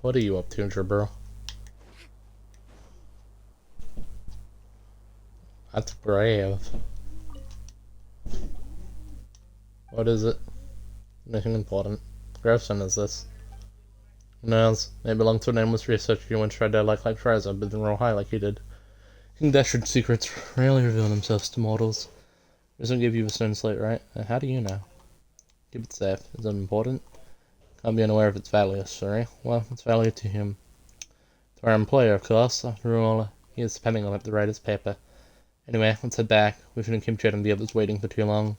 Speaker 1: What are you up to, Jabro? That's brave. What is it? Nothing important. Gravestone is this? Who knows? They belong to a nameless researcher who once tried to like Fraser, but didn't roll high like he did. King Dashwood's secrets rarely reveal themselves to mortals. Doesn't give you a stone slate, right? How do you know? Keep it safe. Is it important? Can't be unaware of its value, sorry. Well, its value to him. To our employer, of course. After all, he is depending on it to write his paper. Anyway, let's head back. We shouldn't keep Jed and the others waiting for too long.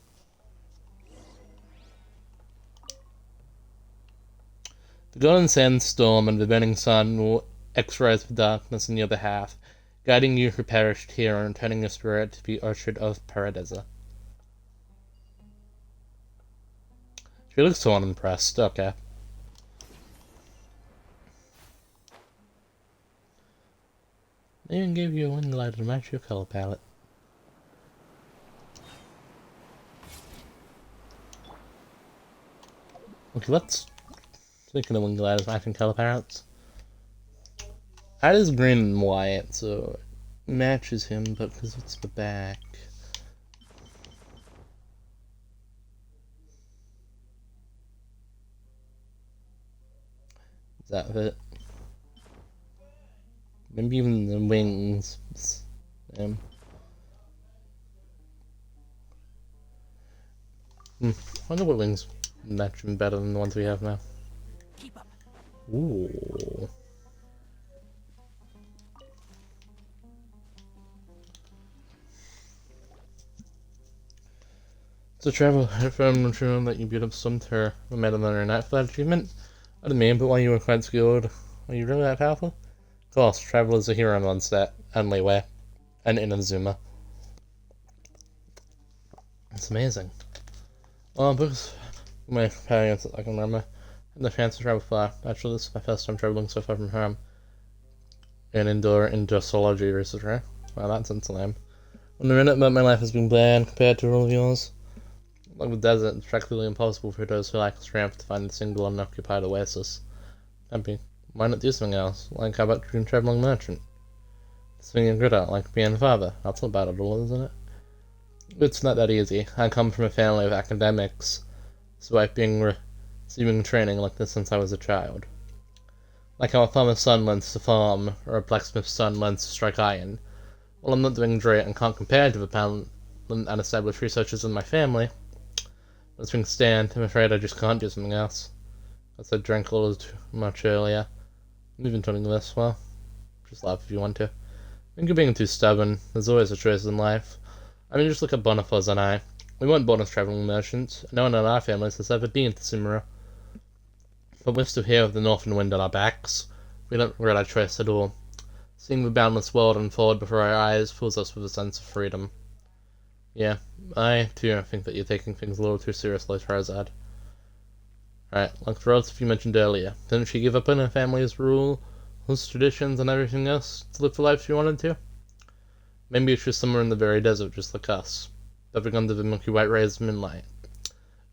Speaker 1: The golden sandstorm and the burning sun will X-rise the darkness in the other half, guiding you who perished here and turning your spirit to be ushered of Paradisa. She looks so unimpressed. Okay. They even gave you a wing light to match your color palette. Okay, let's... Speaking of wing gliders matching color palettes. That is green and white, so it matches him, but because it's the back. Is that it? Maybe even the wings. I wonder what wings match him better than the ones we have now.
Speaker 3: Keep up.
Speaker 1: Ooh. So travel, if I'm sure that you beat up some terror or made another night for that achievement. I don't mean, but while you were quite skilled, are you really that powerful? Of course, travel is a hero in one step, and Leeway, and Inazuma. It's amazing. Well, because my experience, I can remember, and the chance to travel far. Actually, this is my first time traveling so far from home. An indoor industriology researcher. Wow, that sounds lame. In a minute, but my life has been bland compared to all of yours. Like the desert, it's practically impossible for those who lack strength to find a single unoccupied oasis. Happy. Why not do something else? Like, how about being a traveling merchant? Swinging good out, like being a father. That's not bad at all, isn't it? It's not that easy. I come from a family of academics, so I've been receiving training like this since I was a child. Like how a farmer's son learns to farm, or a blacksmith's son learns to strike iron. Well, I'm not doing great and can't compare to the talent and established researchers in my family. As things stand, I'm afraid I just can't do something else. As I drank a little too much earlier. I'm even turning this, well, just laugh if you want to. I think you're being too stubborn. There's always a choice in life. I mean, just look at Boniface and I. We weren't born as traveling merchants. No one in our families has ever been to Simura. But we're still here with the northern wind on our backs. We don't regret our choice at all. Seeing the boundless world unfold before our eyes fills us with a sense of freedom. Yeah, I, too, think that you're taking things a little too seriously, Charizard. Alright, like the relative you mentioned earlier, didn't she give up on her family's rules, traditions, and everything else to live the life she wanted to? Maybe she was somewhere in the very desert just like us, living under the milky white rays of moonlight,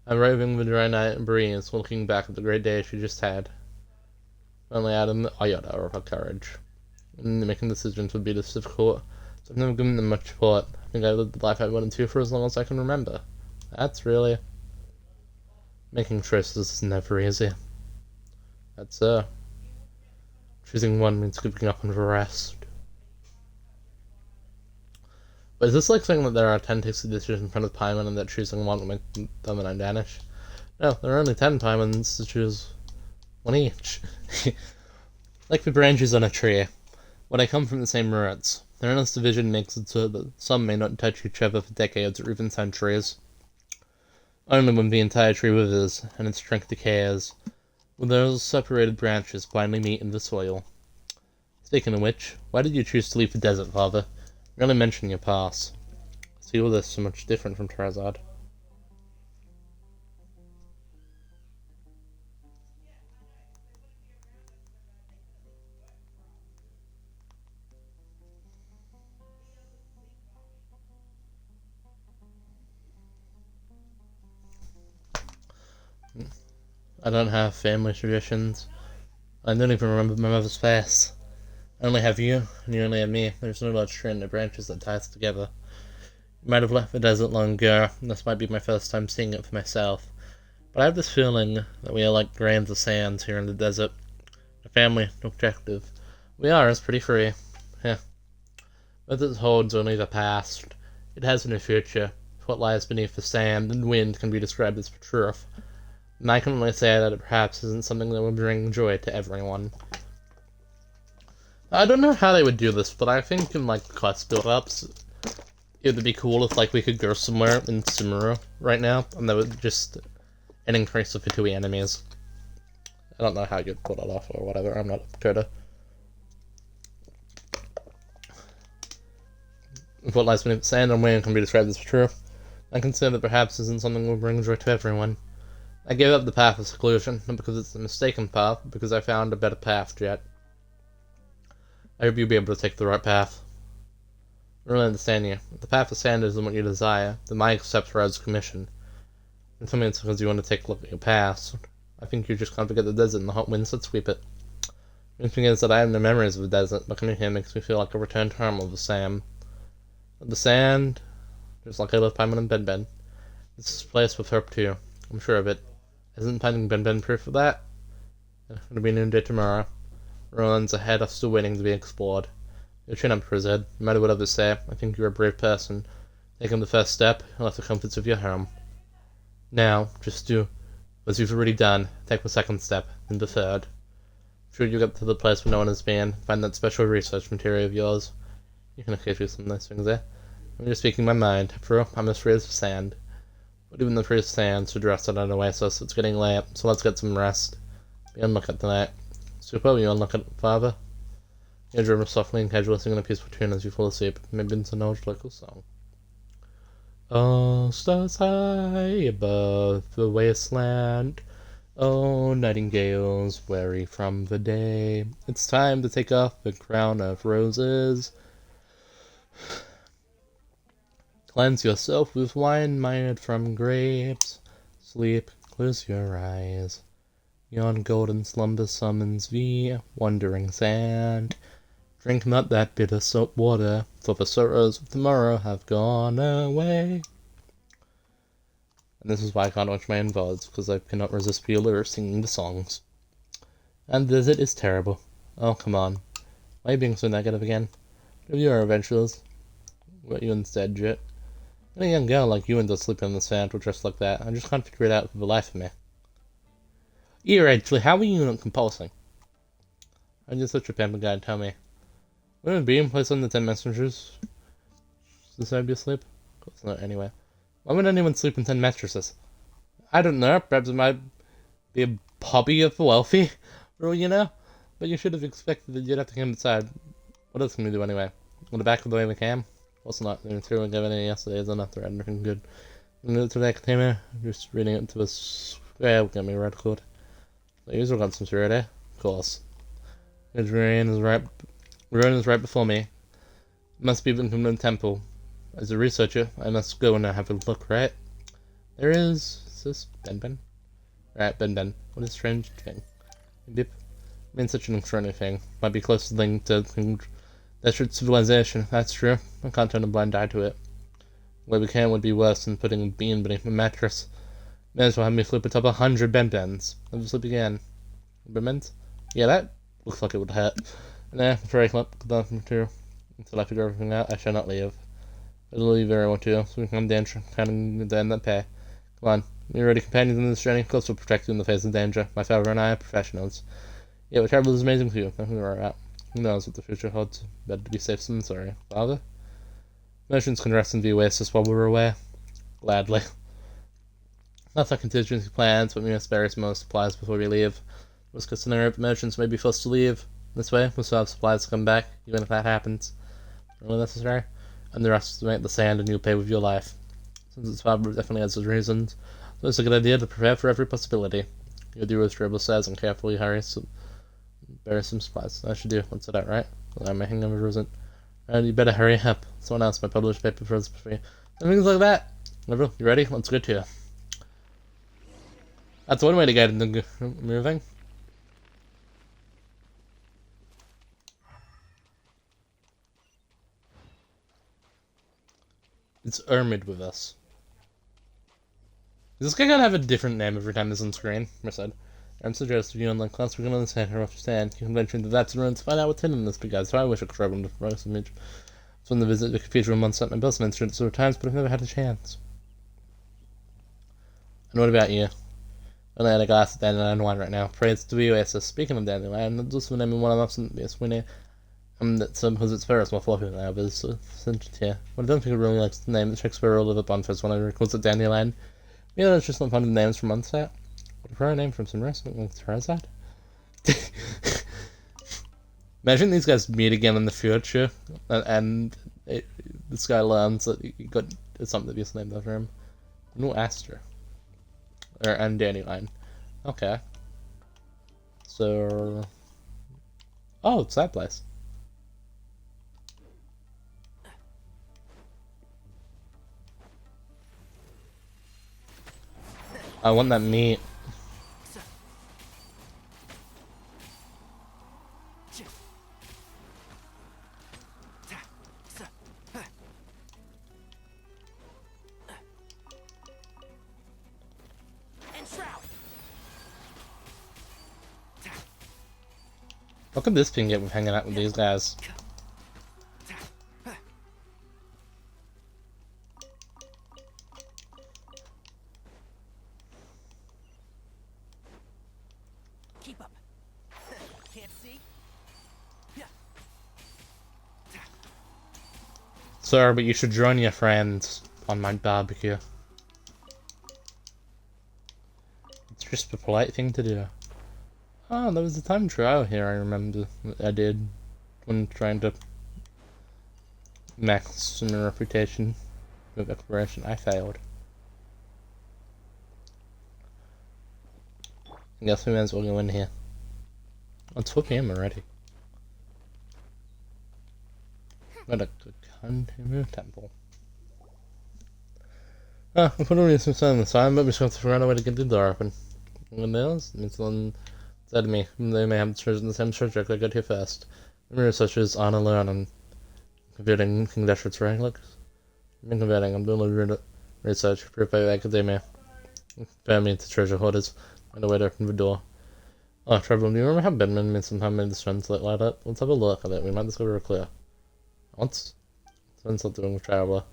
Speaker 1: arriving with the dry night and breeze, looking back at the great day she just had. Only adding the iota of her courage. And making decisions would be this difficult, so I've never given them much thought. I think I lived the life I wanted to for as long as I can remember. That's really... Making choices is never easy. That's, choosing one means giving up on the rest. But is this like saying that there are 10 tasty dishes in front of Paimon and that choosing one will make them an Danish? No, there are only 10 Paimons to choose one each. Like the branches on a tree. When they come from the same roots, their endless division makes it so that some may not touch each other for decades or even centuries. Only when the entire tree withers and its trunk decays will those separated branches finally meet in the soil. Speaking of which, why did you choose to leave the desert, Father? You only mentioned your past. See all this so much different from Charizard. I don't have family traditions. I don't even remember my mother's face. I only have you, and you only have me. There's no large strand of branches that tie us together. You might have left the desert long ago, and this might be my first time seeing it for myself. But I have this feeling that we are like grains of sand here in the desert. A family, no objective. We are, it's pretty free. Yeah. But it holds only the past. It has no future. What lies beneath the sand and wind can be described as the truth. And I can only say that it perhaps isn't something that will bring joy to everyone. I don't know how they would do this, but I think in like quest build-ups, it would be cool if like we could go somewhere in Simura right now, and there would just an increase of the 2 enemies. I don't know how you'd pull that off or whatever, I'm not a coder. If what lies beneath the sand and wind can be described as true, I consider that perhaps isn't something that will bring joy to everyone. I gave up the path of seclusion, not because it's a mistaken path, but because I found a better path yet. I hope you'll be able to take the right path. I really understand you. If the path of sand isn't what you desire, then I accept Rod's commission. And tell me it's because you want to take a look at your past. I think you just can't forget the desert and the hot winds that sweep it. The thing is that I have no memories of the desert, but coming here makes me feel like a returned home of the sand. The sand, just like I left Paimon and Ben. This place with hope too. I'm sure of it. Isn't finding Ben proof of that? It'll be noonday tomorrow. Ruins ahead are still waiting to be explored. Your chin up, Rized. No matter what others say, I think you're a brave person. Taking the first step, and left the comforts of your home. Now, just do as you've already done. Take the second step, then the third. Sure you'll get to the place where no one has been, find that special research material of yours. You can occasionally do some nice things there. I'm just speaking my mind. After all, I'm as free as sand. But even the free sand should rest on an oasis. It's getting late, so let's get some rest. Be on lookout tonight. Super, you on lookout, Father? You dream softly and casually singing a peaceful tune as you fall asleep. Maybe it's an old local song. Oh, stars high above the wasteland. Oh, nightingales weary from the day. It's time to take off the crown of roses. Cleanse yourself with wine mined from grapes. Sleep, close your eyes. Yon golden slumber summons thee, wandering sand. Drink not that bitter salt water, for the sorrows of tomorrow have gone away. And this is why I can't watch my own VODs, because I cannot resist the allure of singing the songs. And the visit is terrible. Oh, come on. Why are you being so negative again? If you are adventurers, what you instead, Jet? When a young girl like you ends up sleeping in the sand with dress like that, I just can't figure it out for the life of me. Actually, how are you not compulsing? I'm just such a pamper guy, tell me. Wouldn't it be in place on the 10 messengers? This would be asleep? Of course not, anyway. Why would anyone sleep in 10 mattresses? I don't know, perhaps it might be a hobby of the wealthy, for all you know? But you should have expected that you'd have to come inside. What else can we do anyway? On the back of the way we came? Also not, the material given in yesterday is enough to anything good. Today, ContinuE, just reading it to us. Yeah, we'll get me a red cord. So you've got some spirit, eh? Of course. Ruin is right before me. Must be from the temple. As a researcher, I must go and have a look, right? There is this Ben? Right, Ben. What a strange thing. Beep. I mean, such an extraordinary thing. Might be close to linked to desperate civilization. That's true. I can't turn a blind eye to it. The way we can would be worse than putting a bean beneath a mattress. May as well have me sleep atop 100 Ben-Bens. Never sleep again. Ben-Bens? Yeah, that looks like it would hurt. Nah, before I collect the material. Until I figure everything out, I shall not leave. I'll leave everyone too, so we can come down kind of end that pay. Come on, we're already companions in this journey. Close will protect you in the face of danger. My father and I are professionals. Yeah, what travel is amazing too. Nothing to worry about. Who knows what the future holds? Better to be safe than sorry. Father? Merchants can rest in the oasis while we're away. Gladly. Not our contingency plans, but we must bury some more supplies before we leave. Worst case scenario, merchants may be forced to leave. This way, we'll still have supplies to come back, even if that happens. Really necessary? And the rest to make the sand and you'll pay with your life. Since his father definitely has his reasons, so it's a good idea to prepare for every possibility. You'll do as Dribble says and carefully bury some supplies. I should do. What's it at, right? Well, I'm making of a reason. And you better hurry up. Someone else might publish paper for us for you. And things like that. Liberal, you ready? Let's go to you. That's one way to get into moving. It's Ermid with us. Is this guy gonna have a different name every time he's on screen? I said. I'm suggesting you online class, we're gonna understand her understand. You can venture into that room to find out what's hidden in this big guy, so I wish I could travel into the first image. So when the visit the cathedral months up my bills mentioned it several times, but I've never had a chance. And what about you? I only had a glass of dandelion wine right now. Praise to the oasis. Speaking of dandelion, that's also the name of one of us. Yes, we know. That's because it's Ferris more fluffy now, but it's here. But I don't think it really likes the name that Shakespeare will live up on first when I recalls it Dandelion. Yeah, that's just not finding names from Onset. What a prior name from some restaurant like Charizard. Imagine these guys meet again in the future, and this guy learns that he got something to be named after him. No Aster. And Dandelion. Okay. So... Oh, it's that place. I want that meat. What could this thing get with hanging out with these guys?
Speaker 4: Keep up. Can't see?
Speaker 1: Sir, but you should join your friends on my barbecue. It's just a polite thing to do. Oh, there was a time trial here I remember I did when trying to max my reputation with exploration. I failed. I guess we might as well go in here. Oh, it's 4 PM already. What a good ContinuE temple. Ah, we put already some sun on the sign, but we just have to figure out a way to get the door open. Anyone else? It's on said to me, they may have treasures in the same subject I got here first. Mirrors such as on alone and converting King Dashwood's relics. I'm converting, I'm doing research, proof by academia. Confirm me to treasure hoarders, and a way to open the door. Oh, Trevor, do you remember how Bedman made some time made the sunset light up? Let's have a look at it. We might discover a clue. What's sunset doing with Traveler?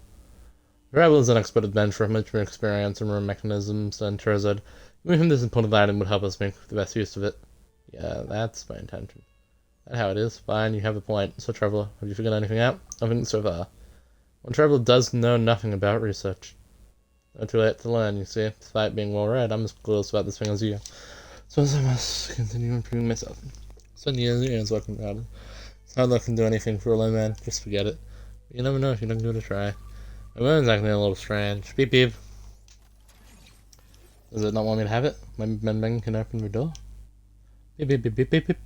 Speaker 1: Traveler is an expert adventurer, much more experience and more mechanisms than Charizard. Even him this important item would help us make the best use of it. Yeah, that's my intention. That's how it is. Fine, you have a point. So, Traveler, have you figured anything out? Nothing so far. Well, Traveler does know nothing about research. Not too late to learn, you see. Despite being well read, I'm as clueless about this thing as you. So I must continue improving myself. Spend years working hard. It's not that I can do anything for a low man. Just forget it. But you never know if you don't give it a try. My woman's acting a little strange. Beep beep. Does it not want me to have it? My men can open the door? Beep beep beep beep beep beep.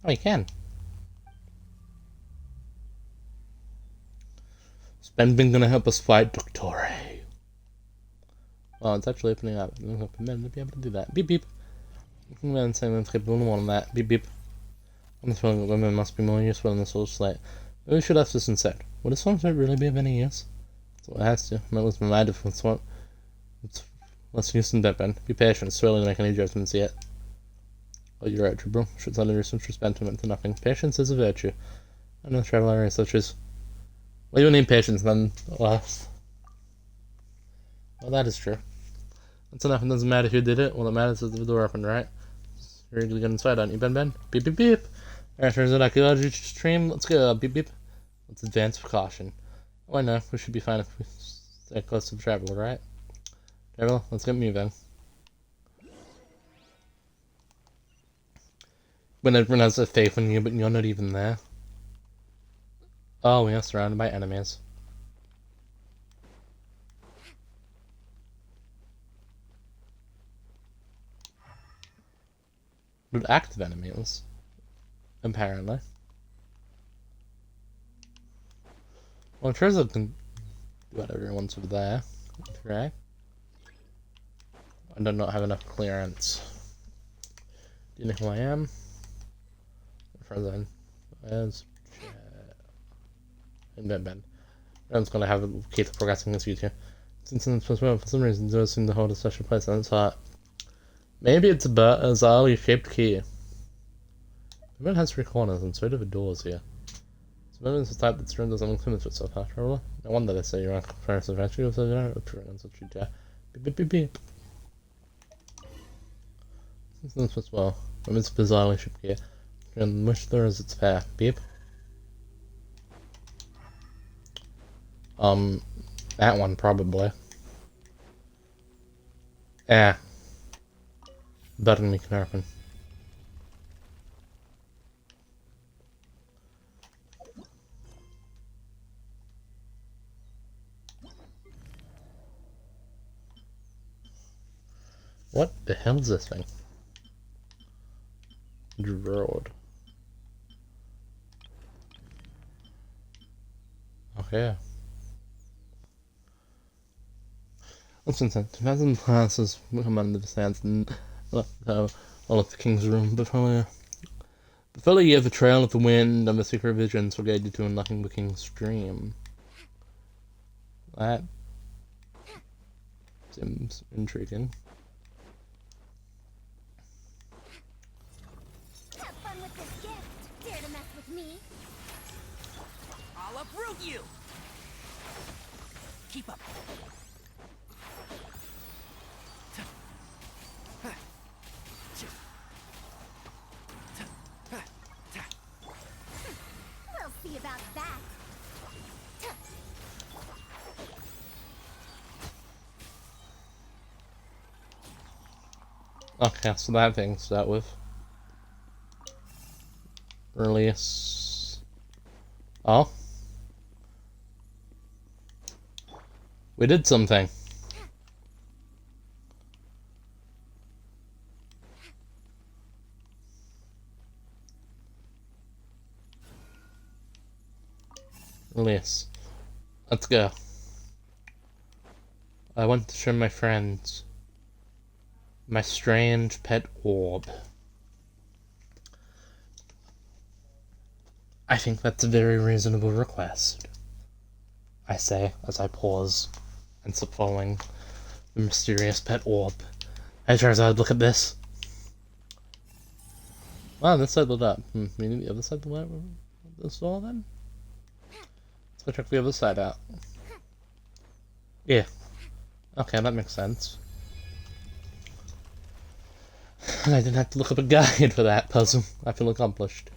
Speaker 1: Oh, you can. Spenbin gonna help us fight Doctore. Oh, it's actually opening up. I'm going to be able to do that. Beep beep. Man saying I'm capable of more than that. Beep beep. I'm just feeling that women must be more useful in this little slate. Maybe we should ask this instead. Would a swamp really be of any use? So it has to. Might lose my mind if it's swamp. It's less use than Deadpan. Be patient. It's too early to make any judgments yet. Oh, you're right, bro. Should suddenly research spent to nothing. Patience is a virtue. I know travel area such as. Well, you need patience then last. Well, that is true. That's enough. It doesn't matter who did it. All that matters is the door opened, right? You're ready to get inside, aren't you, Ben? Beep, beep, beep. Alright, turns out archaeology stream. Let's go. Beep, beep. Let's advance with caution. Oh, I know. We should be fine if we stay close to the Traveler, right? Traveler, let's get moving. When everyone has their faith in you, but you're not even there. Oh, we are surrounded by enemies. But active enemies. Apparently. Well, Charizard can do whatever he wants over there. Right? I do not have enough clearance. Do you know who I am? Charizard. Where's Ben. Ben's gonna have a keep progressing this video. Since for some reason, does seem to hold a special place on its heart. Maybe it's a bizarrely shaped key. The moon has 3 corners and so do the doors here. So the moon is the type that surrenders and limits itself after all. No wonder they say you're on comparison adventure, you also don't appear on such a jar. Beep beep beep beep. This as well. The moon's bizarrely shaped key. And which there is its pair. Beep. That one probably. Yeah. Button we can open. What the hell is this thing? Road. Okay. Listen, 2,000 classes will come under the sands and all of the king's room. Before you have the trail of the wind and the secret visions will guide you to unlocking the king's dream. That seems intriguing.
Speaker 2: Have fun with this gift. Dare to mess with me?
Speaker 4: I'll uproot you! Keep up.
Speaker 2: We'll see about that.
Speaker 1: Okay, so that thing's dealt with. Release. Oh. We did something. Release. Let's go. I want to show my friends my strange pet orb. I think that's a very reasonable request, I say as I pause and stop following the mysterious pet orb. Hey Charizard, look at this. Wow, this side lit up. Maybe the other side lit up as well then? Let's go check the other side out. Yeah. Okay, that makes sense. I didn't have to look up a guide for that puzzle. I feel accomplished.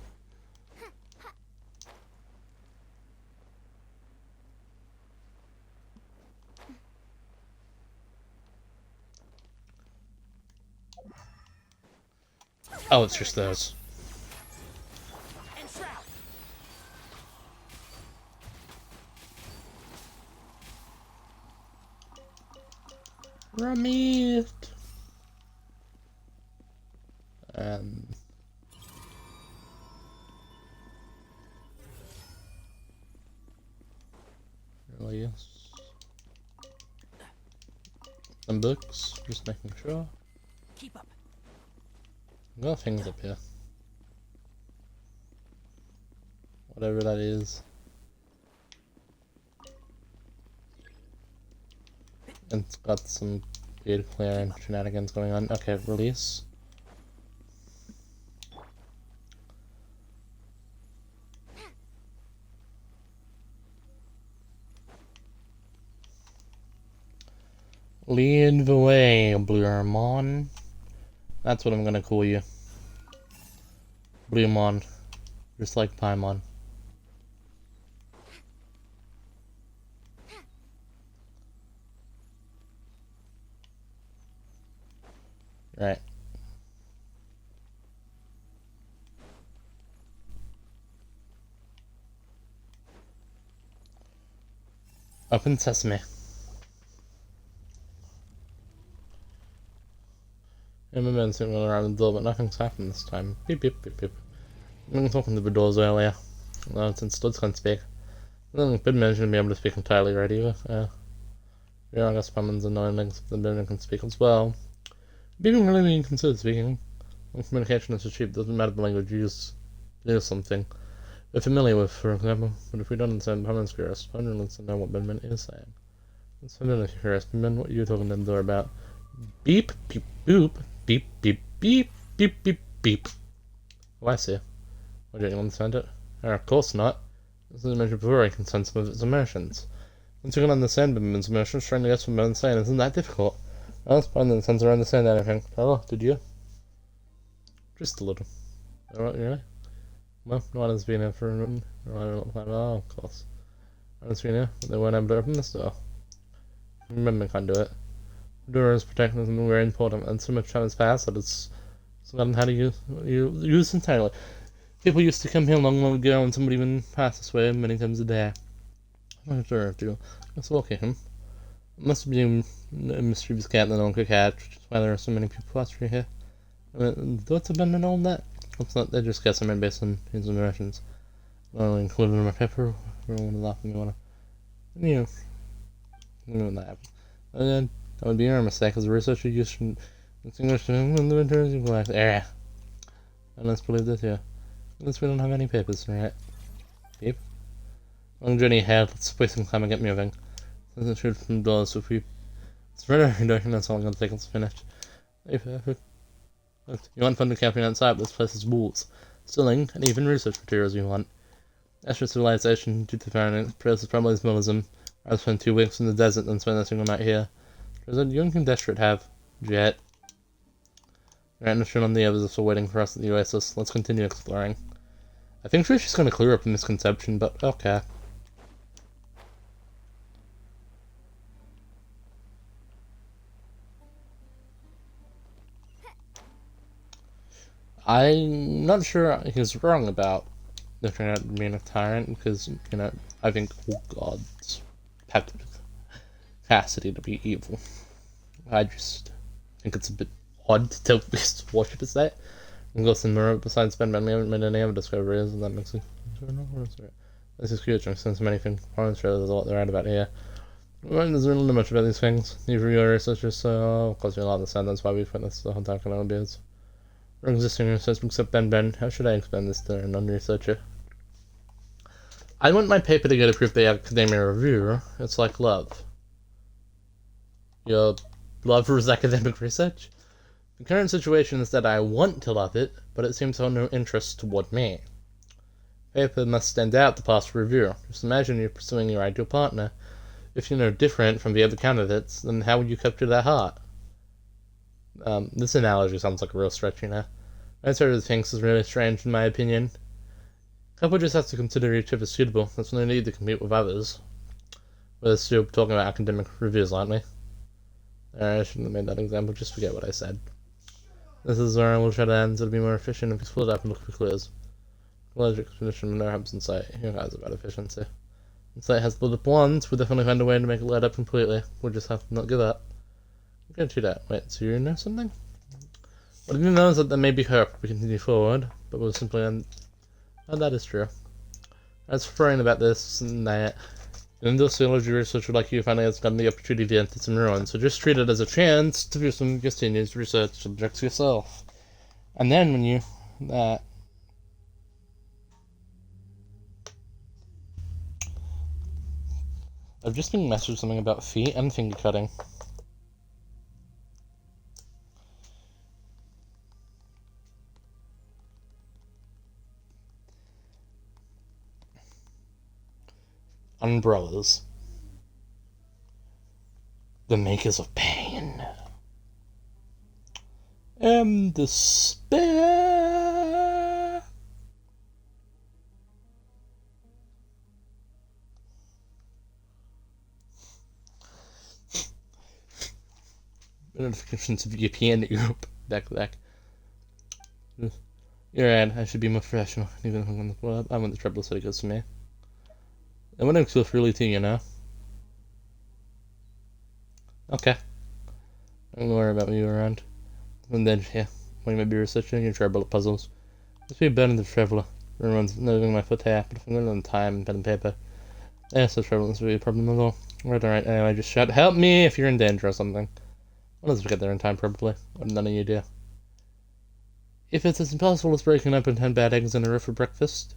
Speaker 1: Oh, it's just those. Ramit! And... Release. Some books, just making sure.
Speaker 3: Keep up.
Speaker 1: Got things up here. Whatever that is. And it's got some weird clearing shenanigans going on. Okay, release. Lead the way, Bluemon. That's what I'm gonna call you. Bluemon. Just like Paimon. Right. Open sesame. I'm been around the door, but nothing's happened this time. Beep beep beep beep. I was talking to the doors earlier. Well, since Studs can't speak. I don't think Bidman shouldn't be able to speak entirely right either. Yeah, I guess Paimon's annoying links the Bidman can speak as well. Being really being considered speaking. When communication is so cheap, doesn't matter the language you use. Use something we're familiar with, for example. But if we don't understand Paimon's curious, I don't to know what Bidman is saying. It's familiar if you're curious. Bidman, what are you talking to the door about? Beep, beep, boop. Beep, beep, beep, beep, beep, beep. Oh, I see. Why don't you understand it? Of course not. As I mentioned before, I can sense some of its emotions. Once you can understand Bidman's emotions, trying to guess what Bidman's saying isn't that difficult. I was fine in the sense I understand anything. Oh, did you? Just a little. Alright, really? Well, no one has been here for a minute. Oh, of course. No one's been here, but they weren't able to open this door. Bidman can't do it. The door is protecting us and very important, and so much time has passed that it's forgotten how to use entirely. People used to come here long ago, and somebody even passed this way many times a day. I'm not sure if you. Let's look at him. It must be a mischievous cat and an uncle cat, which is why there are so many people passing here. I mean, thoughts have been and all that. It's not, they're just guessing based on his emotions. I'll include in my paper. Everyone will laugh at me when you know when that happens. And then, that would be your mistake as a researcher used to distinguish in the winters of life. And let's believe this here. Unless we don't have any papers, right? Beep. Long journey ahead, let's waste some time and get moving. Doesn't shoot from doors, so if we... It's really doing that's all I'm gonna take us to finish. Hey, perfect. Look, you want fun to camping outside, but this place is walls, ceiling, and even research materials you want. Extra civilization, due to Fahrenheit, produces probably as well as them. I'd spend 2 weeks in the desert than spend a single night here. President, you and Desperate have. Jet. Right, and on the others are still waiting for us at the Oasis. Let's continue exploring. I think she's gonna clear up a misconception, but okay. I'm not sure he's wrong about looking at being a tyrant, because, you know, I think all gods have the capacity to be evil. I just think it's a bit odd to tell beasts to worship as that. And Ghost and Mirror, besides Batman, we haven't made any other discoveries, and that makes it... This is curious, since many things there's a lot they're right about here. Well, there's really not much about these things. Neither of your researchers, so of course you'll understand that's why we put this the whole time on beards. Our existing research except Ben. How should I explain this to a non-researcher? I want my paper to get approved by the Academia Review. It's like love. Your love for academic research? The current situation is that I want to love it, but it seems to have no interest toward me. Paper must stand out to pass for review. Just imagine you pursuing your ideal partner. If you're no different from the other candidates, then how would you capture their heart? This analogy sounds like a real stretch, you know. That sort of things is really strange in my opinion. Couple just have to consider each other suitable. There's no need to compete with others. We're still talking about academic reviews, aren't we? I shouldn't have made that example, just forget what I said. This is where I will try to end, it'll be more efficient if we split up and look for clues. College expedition with no hubs in sight. Who cares about efficiency? Insight has split up once, we'll definitely find a way to make it light up completely. We'll just have to not give up. I'm going to do that. Wait, so you know something? What I didn't know is that there may be hope if we continue forward, but we'll simply end. Oh, that is true. I was worrying about this and that. An industriology researcher like you finally has gotten the opportunity to enter some ruins, so just treat it as a chance to do some continuous research subjects yourself. And then when you... I've just been messaged something about feet and finger cutting. Umbrellas. The makers of pain. And despair. Notifications of European Europe. Back. You're right, I should be more professional. Even if I'm on the club, I want the trouble so it goes to me. I want to feel freely too, you know? Okay. Don't worry about me around. And then, yeah, when you might be researching, you try bullet puzzles. Just be better than the traveler. Everyone's moving my foot here, but if I'm going on time and pen and paper. Yeah, so traveling is really a problem at all. Alright, anyway, just shout, help me if you're in danger or something. One of us will get there in time, probably. What none of you do. If it's as impossible as breaking open 10 bad eggs in a row for breakfast,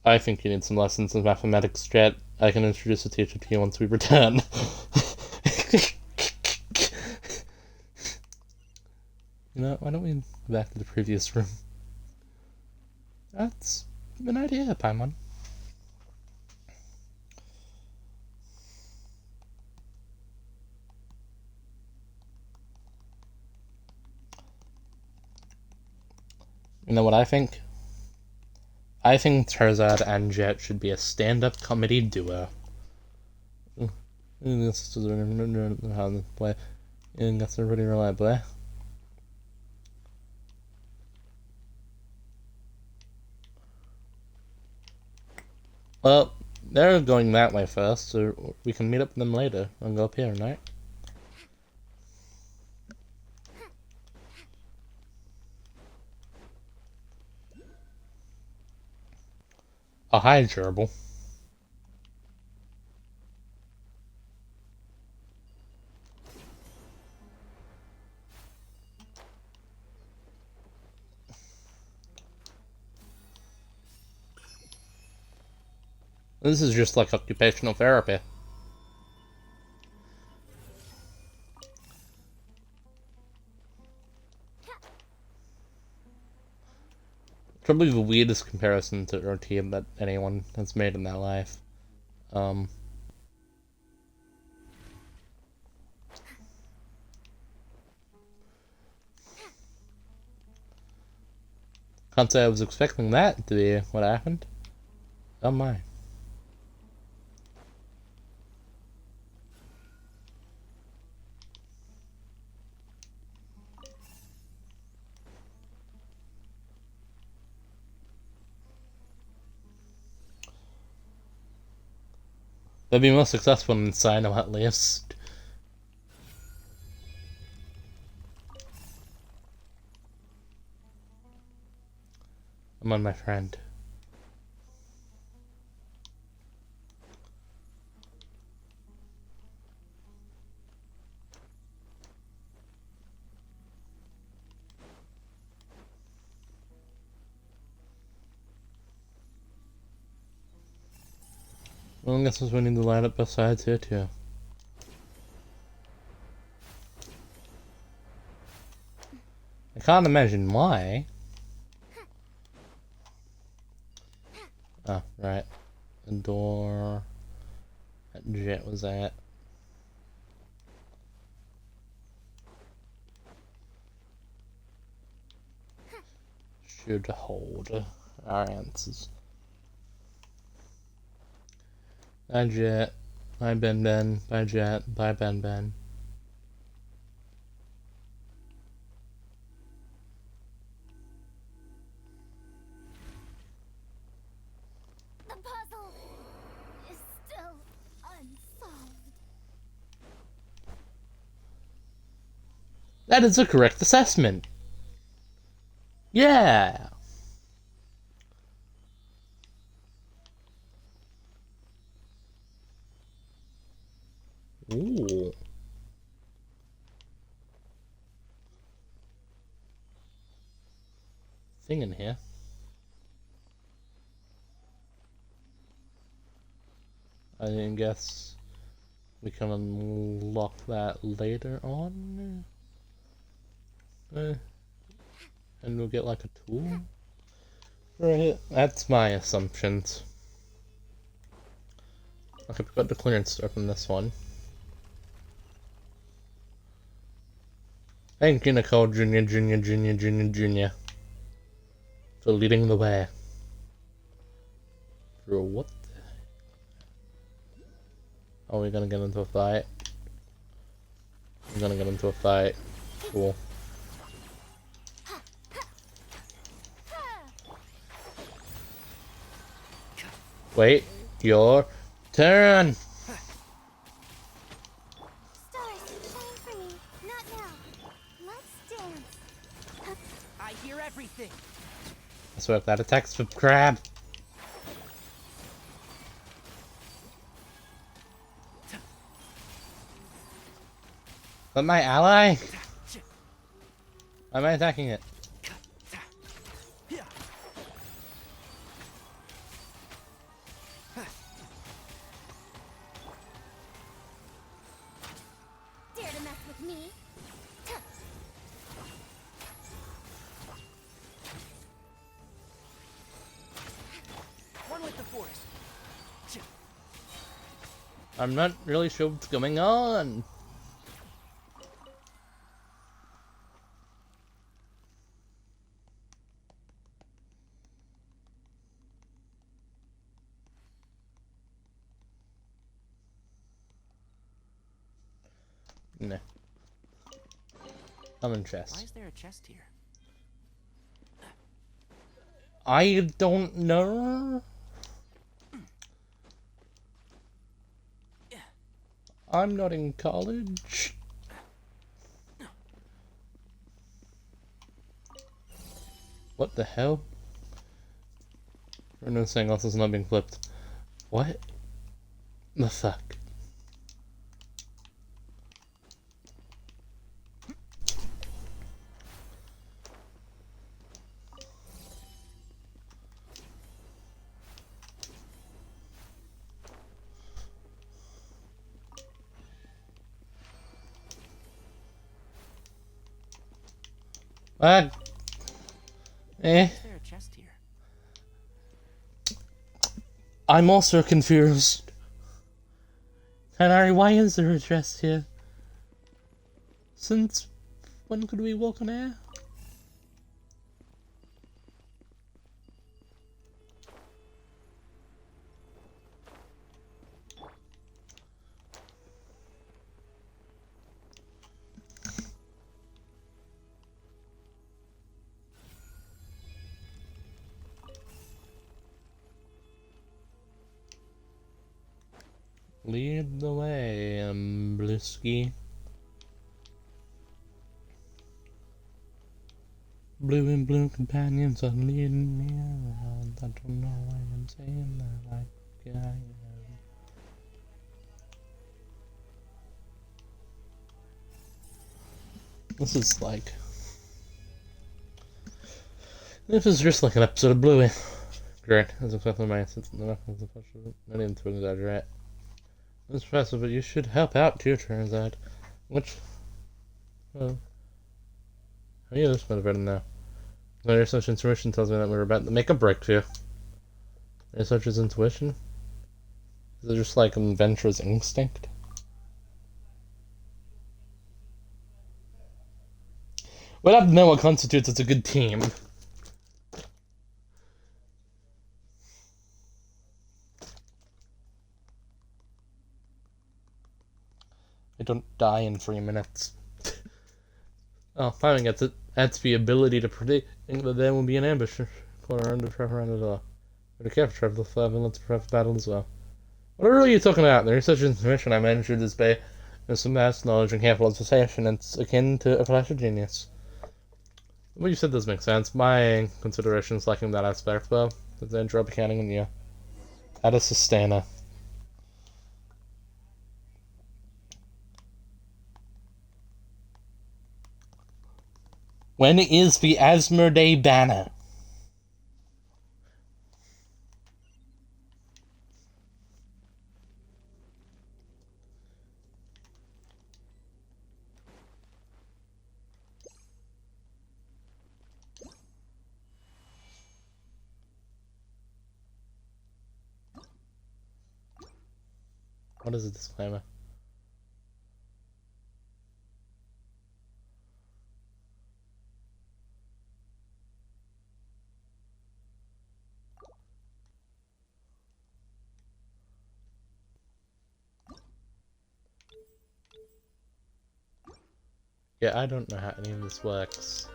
Speaker 1: I think you need some lessons in mathematics, Jet. I can introduce a teacher to you once we return. You know, why don't we go back to the previous room? That's an idea, Paimon. You know what I think? I think Tarzad and Jet should be a stand-up comedy duo. This is how to play. And that's pretty reliable. Well, they're going that way first, so we can meet up with them later and go up here, right? Oh, hi, Gerbil. This is just like occupational therapy. Probably the weirdest comparison to our team that anyone has made in their life. Can't say I was expecting that to be what happened. Oh my. They'd be more successful in Sino at least. I'm on my friend. Well, I guess we need to line up both sides here too. I can't imagine why. Oh, right. The door that Jet was at. Should hold our answers. Bye Jet. Bye Ben Ben. Bye Jet. Bye Ben Ben.
Speaker 2: The puzzle is still unsolved.
Speaker 1: That is a correct assessment. Yeah. Ooh. Thing in here. I guess we can unlock that later on. And we'll get like a tool. Right, that's my assumptions. Okay, we got the clearance to open this one. Thank you, Nicole Jr. for leading the way. For what the heck? Oh, we're gonna get into a fight. We're gonna get into a fight. Cool. Wait, your turn!
Speaker 2: Stars, shine for me. Not now. Let's dance.
Speaker 4: I hear everything.
Speaker 1: I swear if that attacks for crab. But my ally? Why am I attacking it?
Speaker 2: Dare to mess with me?
Speaker 4: One with the force.
Speaker 1: I'm not really sure what's going on. No. I'm in
Speaker 4: Why
Speaker 1: chest.
Speaker 4: is there a chest here?
Speaker 1: I don't know. I'm not in college. What the hell? Renault's saying else is not being flipped. What the fuck? Ah. Eh.
Speaker 4: Is there a chest here?
Speaker 1: I'm also confused. Canary, why is there a chest here? Since when could we walk on air? Lead the way, Blisky. Blue and blue companions are leading me around. I don't know why I'm saying that like I am. This is like... This is just like an episode of Bluey. Great, that's exactly my sense of the weapons of fashion. I didn't exaggerate. It's impressive, but you should help out too, turns out. Which... Well... Oh yeah, this might have been now. Your such intuition tells me that we're about to make a breakthrough. Your such as intuition? Is it just like an adventurous instinct? We'll have to know what constitutes as a good team. I don't die in 3 minutes. Oh, firing gets it. Adds the ability to predict that there will be an ambush corner under Trevor around the door. But a careful Trevor, the 5 minutes to prep the battle as well. What are you talking about? There is such information I mentioned this bay. There's some vast knowledge and careful observation. It's akin to a flash of genius. What you said does make sense. My considerations lacking that aspect, though. The danger of counting on you. Add a sustainer. When is the Asmodee banner? What is a disclaimer? Yeah, I don't know how any of this works.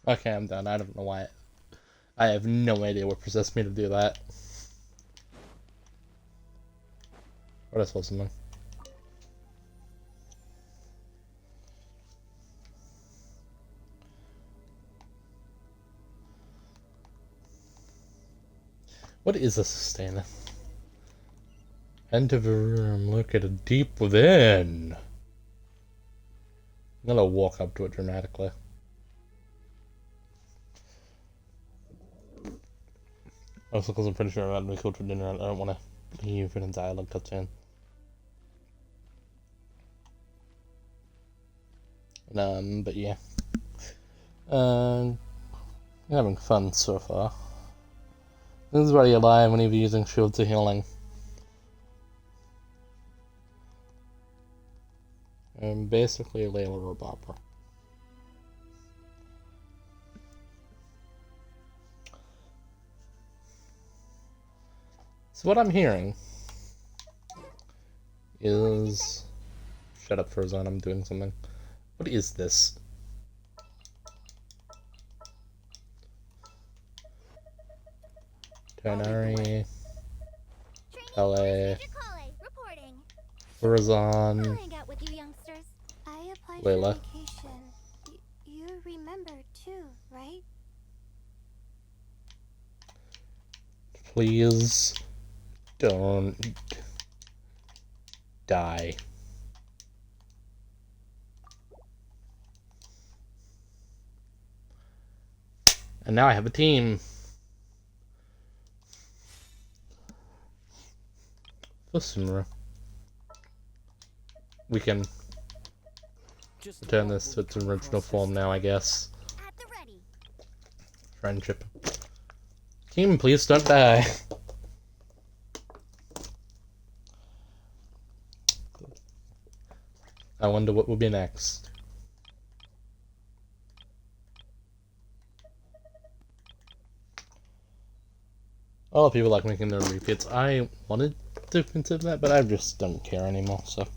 Speaker 1: Okay, I'm done. I don't know why. I have no idea what possessed me to do that. What else was something? What is a sustainer? Enter the room located deep within. I'm gonna walk up to it dramatically. Also, because I'm pretty sure I'm about to be called for dinner, I don't want to leave an dialogue cutscene. But yeah. Having fun so far. This is where you lie when you're using shield to healing. I'm basically Layla or Barbara. So what I'm hearing is... Shut up, Frozone, I'm doing something. What is this? Tonari... Tele... Frozone... Layla.
Speaker 2: You remember too, right?
Speaker 1: Please don't die. And now I have a team. Listen, we can return this to its original form now, I guess.
Speaker 2: At the ready.
Speaker 1: Friendship. Team, please don't die. I wonder what will be next. A lot of people like making their repeats. I wanted to consider that, but I just don't care anymore, so.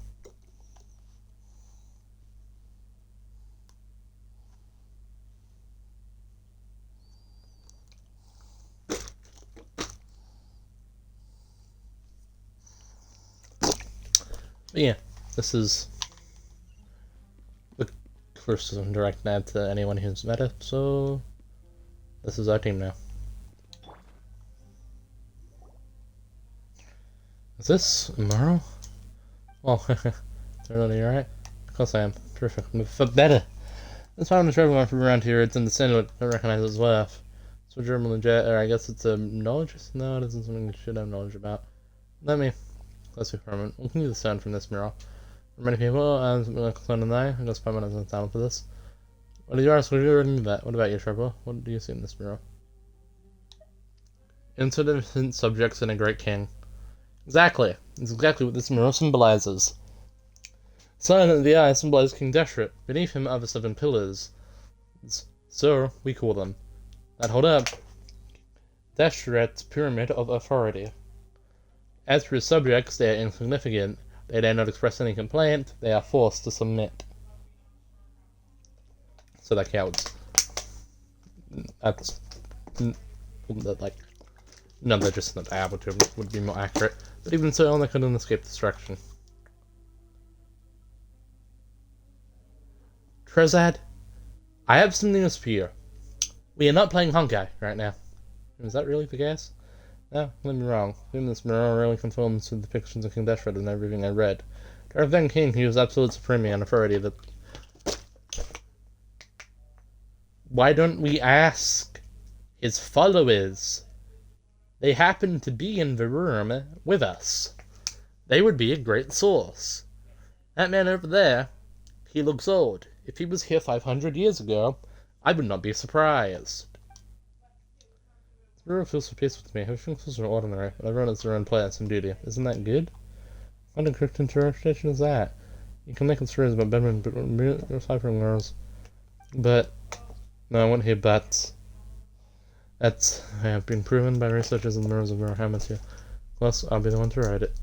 Speaker 1: But yeah, this is the first direct ad to anyone who's met it, so this is our team now. Is this Immoral? Oh, totally alright. Of course I am. Perfect. For better. That's why I'm just everyone from around here. It's understandable to recognize its worth. So German legit, or I guess it's a knowledge? No, it isn't something you should have knowledge about. Let me. Let's see for a moment. We'll continue the sound from this mural. For many people, I'm concerned and I guess 5 minutes on talent for this. What did you ask? What did you already that? What about you, Trouble? What do you see in this mural? Insignificant subjects and a great king. Exactly. It's exactly what this mural symbolizes. Sun in the eye symbolizes King Deshret. Beneath him are the 7 pillars. So we call them. That hold up. Deshret's pyramid of authority. As for his subjects, they are insignificant. They dare not express any complaint. They are forced to submit. So they're cowards. That's like no, they're just not able to. Would be more accurate. But even so, they couldn't escape destruction. Trezad, I have some news for you. We are not playing Honkai right now. Is that really the case? No, let me wrong. Even this mirror really conforms to the depictions of King Deshret and everything I read. During then King, he was absolute supreme and authority that. Why don't we ask his followers? They happen to be in the room with us. They would be a great source. That man over there, he looks old. If he was here 500 years ago, I would not be surprised. This mirror feels so peaceful to me. Everything feels so ordinary. Everyone has their own place and duty. Isn't that good? What encrypted interpretation is that? You can make up stories about Batman, but ciphering girls. But no, I won't hear bats. That's have been proven by researchers in the mirrors of our hemisphere. Plus, I'll be the one to write it.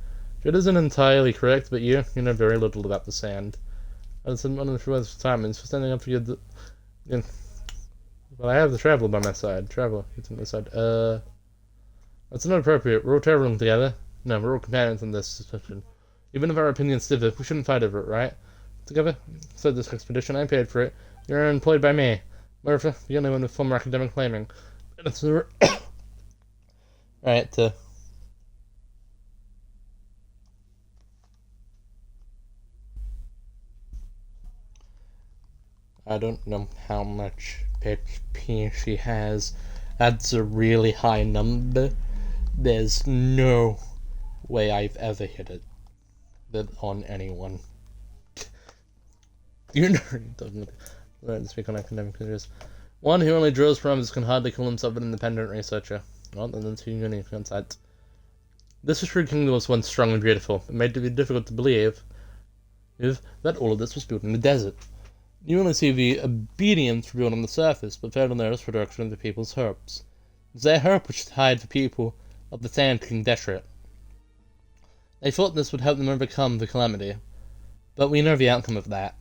Speaker 1: It isn't entirely correct, but you know very little about the sand. I said one of the few words for time, and for standing up for you. But I have the traveler by my side. Traveler, it's on my side. That's not appropriate. We're all traveling together. No, we're all companions in this discussion. Even if our opinions differ, we shouldn't fight over it, right? Together, said this expedition. I paid for it. You're employed by me. Murphy, the only one with former academic claiming. That's the right to. I don't know how much HP she has. That's a really high number. There's no way I've ever hit it on anyone. You know, let's speak on academic careers. One who only draws promises can hardly call himself an independent researcher. Well, then that's too unique insight. This assured kingdom was once strong and beautiful. It made it difficult to believe that all of this was built in the desert. You only see the obedience revealed on the surface, but fail to notice the direction of the people's hopes. It's their hope which tied the people of the Sand King Deshret. They thought this would help them overcome the calamity, but we know the outcome of that.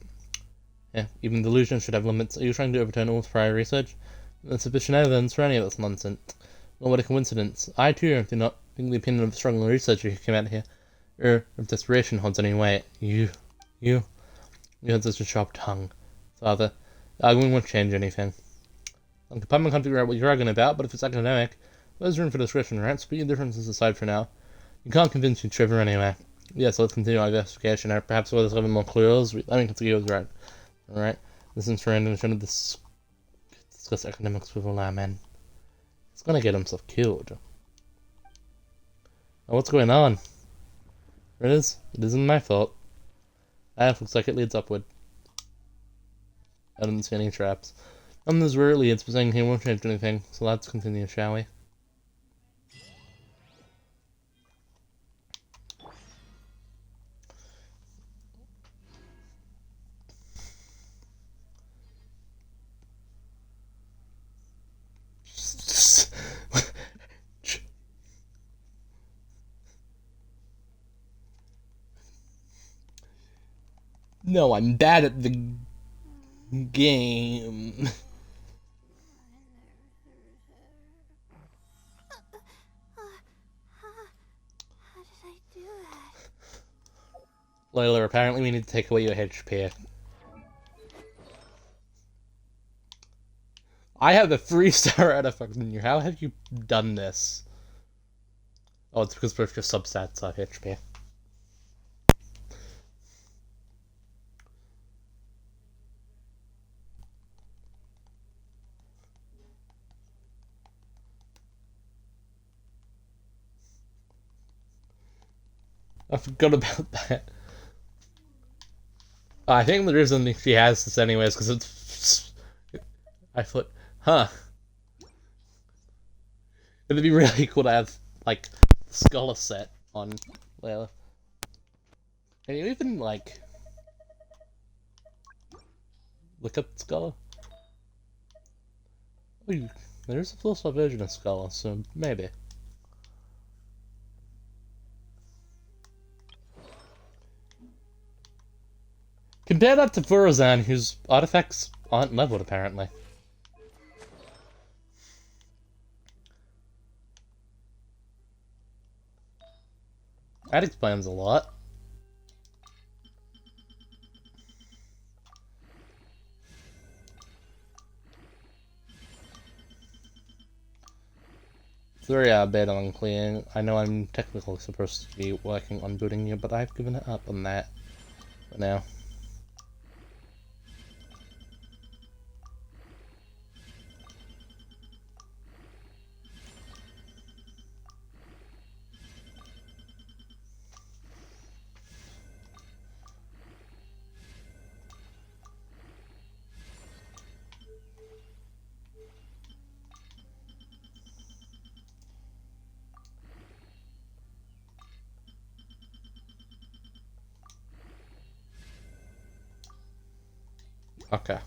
Speaker 1: Yeah, even delusion should have limits. Are you trying to overturn all prior research? There's sufficient evidence for any of this nonsense. Well, what a coincidence. I, too, do not think the opinion of a struggling researcher who came out here, or of desperation, holds any weight. You had such a sharp tongue. Father, arguing won't change anything. The department can't figure out what you're arguing about, but if it's academic, there's room for discretion, right? So put your differences aside for now. You can't convince each other anyway. Yes, let's continue our investigation. Perhaps we'll discover more clues. Let me continue was right. Alright, this is random. Trying to discuss academics with a layman. He's gonna get himself killed. Oh, what's going on? There it is. It isn't my fault. That looks like it leads upward. I didn't see any traps. This is where it leads, but saying he won't change anything, so let's continue, shall we? No, I'm bad at the game.
Speaker 2: How did I do that?
Speaker 1: Layla, apparently we need to take away your HP. I have a 3-star artifact in you. How have you done this? Oh, it's because both your substats are HP. I forgot about that. I think the reason she has this anyway is because it's... I thought, huh. It'd be really cool to have, like, the Scholar set on Layla. Can you even, like... look up Scholar? Oh, there's a full-size version of Scholar, so maybe. Compare that to Furazan, whose artifacts aren't leveled, apparently. That explains a lot. It's very bad and unclear. I know I'm technically supposed to be working on booting you, but I've given it up on that for now. Okay.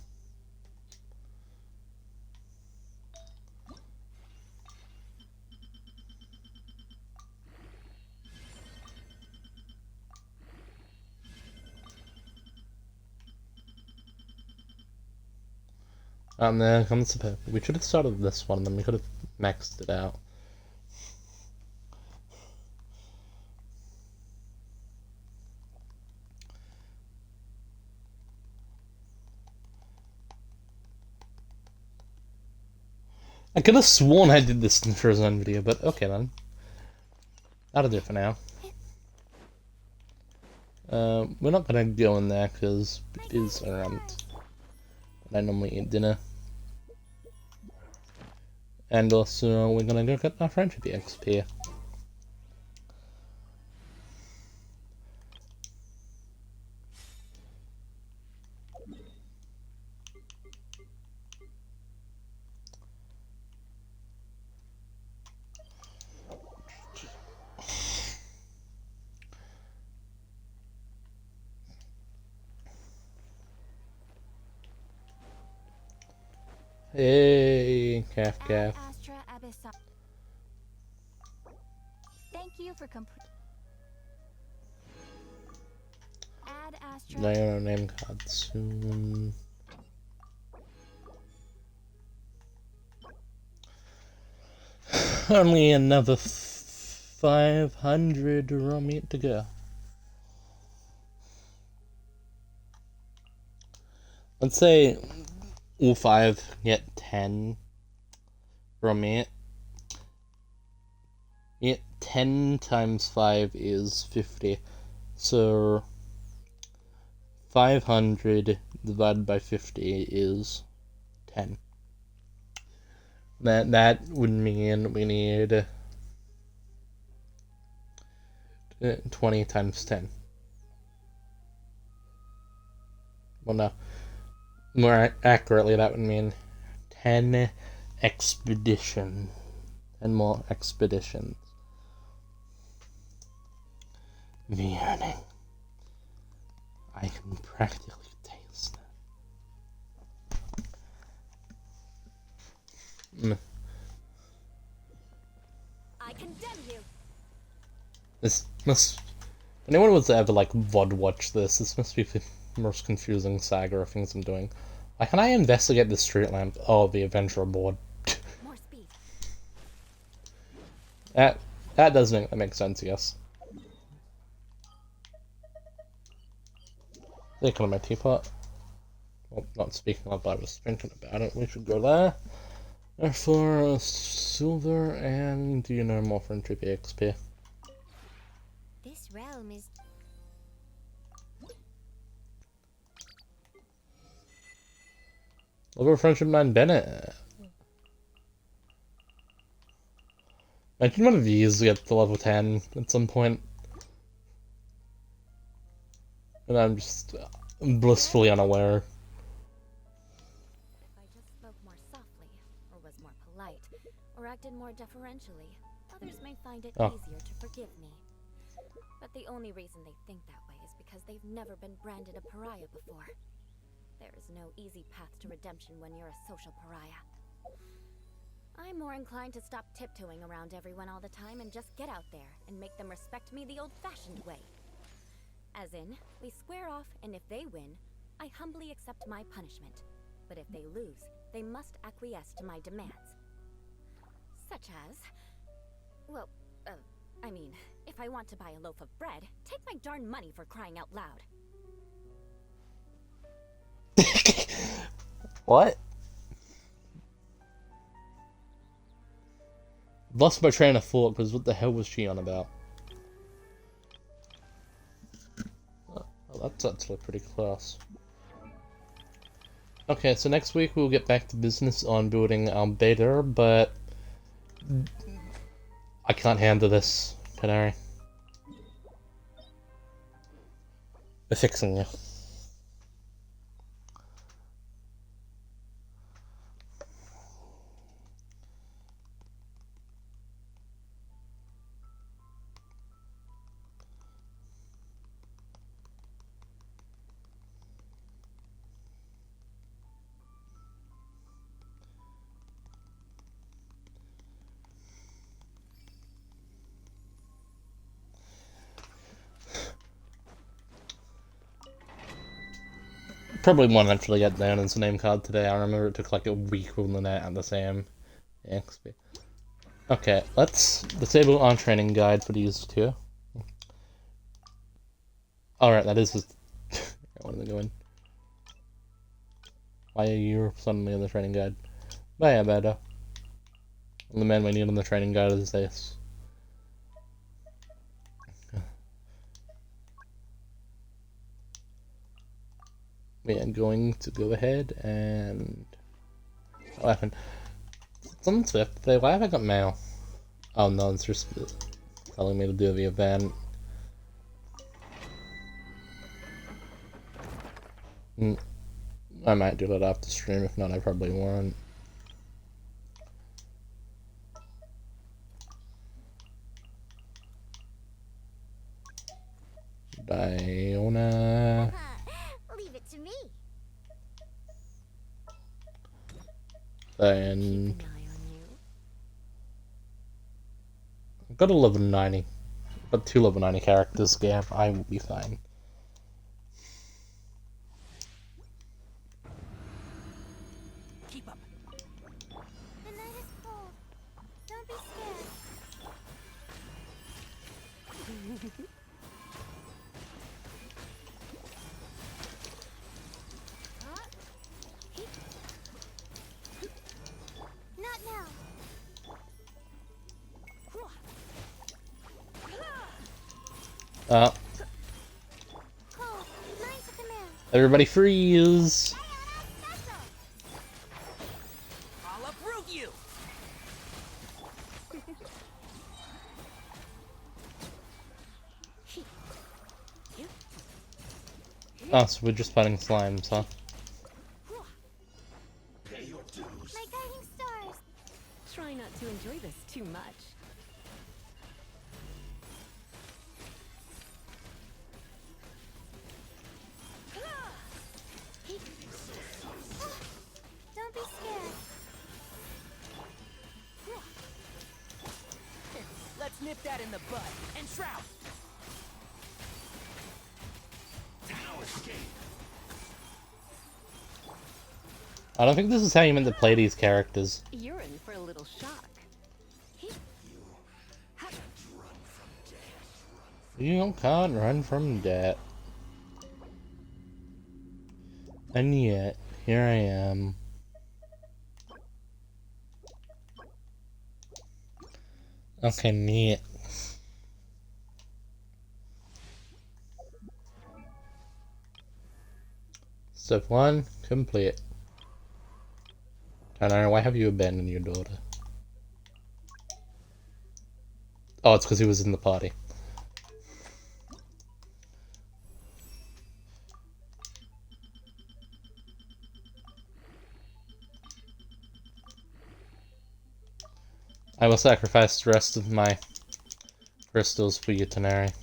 Speaker 1: And then comes the purple. We should have started this one, and then we could have maxed it out. I could have sworn I did this in the first video, but okay then. That'll do for now. We're not gonna go in there because it is around when I normally eat dinner. And also, we're gonna go get our friendship XP. Hey, calf.
Speaker 2: Thank you for Add Astra.
Speaker 1: Now name card soon. Only another 500 raw meat to go. Let's say all 5 get 10 raw meat. Yeah, 10 times 5 is 50. So 500 divided by 50 is 10. That would mean we need 20 times 10. Well, no. More accurately, that would mean 10 expedition. 10 more expeditions. The yearning. I can practically taste it.
Speaker 2: I condemn you.
Speaker 1: This must... Anyone who's ever, like, VOD watch this must be the most confusing saga of things I'm doing. Why can't I investigate the street lamp? Oh, the adventure board.
Speaker 2: More speed.
Speaker 1: That does make sense, yes. Speaking of my teapot. Well, not speaking of, but I was thinking about it. We should go there. For silver and more friendship XP.
Speaker 2: This realm is
Speaker 1: Level friendship 9 Bennett. Imagine one of these get to level 10 at some point. And I'm just blissfully unaware.
Speaker 5: If I just spoke more softly, or was more polite, or acted more deferentially, others may find it easier to forgive me. But the only reason they think that way is because they've never been branded a pariah before. There is no easy path to redemption when you're a social pariah. I'm more inclined to stop tiptoeing around everyone all the time and just get out there and make them respect me the old-fashioned way. As in, we square off, and if they win, I humbly accept my punishment. But if they lose, they must acquiesce to my demands. Such as... well, I mean, if I want to buy a loaf of bread, take my darn money for crying out loud.
Speaker 1: What? Lost my train of thought, because what the hell was she on about? Oh, that's actually pretty close. Okay, so next week we'll get back to business on building our beta, but I can't handle this, Canary. We're fixing you. Probably won't actually get down as a name card today. I remember it took like a week rolling that at the same XP. Okay, let's disable on training guide for these two. Alright, that is just... I wanted to go in. Why are you suddenly on the training guide? But yeah, better. And the man we need on the training guide is this. We are going to go ahead and... What happened? Someone Swift today, why have I got mail? Oh no, it's just telling me to do the event. I might do that after stream, if not I probably won't. Diona...
Speaker 2: leave it to me.
Speaker 1: And...
Speaker 5: Keep an eye on you.
Speaker 1: I've got a level 90. I've got 2 level 90 characters, Gav. I will be fine.
Speaker 4: Keep up.
Speaker 2: The night is cold. Don't be scared. Not now. Cold, mine to command.
Speaker 1: Everybody freeze!
Speaker 4: I'll uproot you.
Speaker 1: Oh, so we're just fighting slimes, huh?
Speaker 2: My guiding stars.
Speaker 5: Try not to enjoy this too much.
Speaker 2: Don't be scared.
Speaker 4: Let's nip that in the bud and shroud.
Speaker 1: I don't think this is how you meant to play these characters.
Speaker 5: You're in for a little shock.
Speaker 1: You can't run from death. And yet, here I am. Okay, neat. Step 1, complete. Tanner, why have you abandoned your daughter? Oh, it's because he was in the party. I will sacrifice the rest of my crystals for you, Tanari.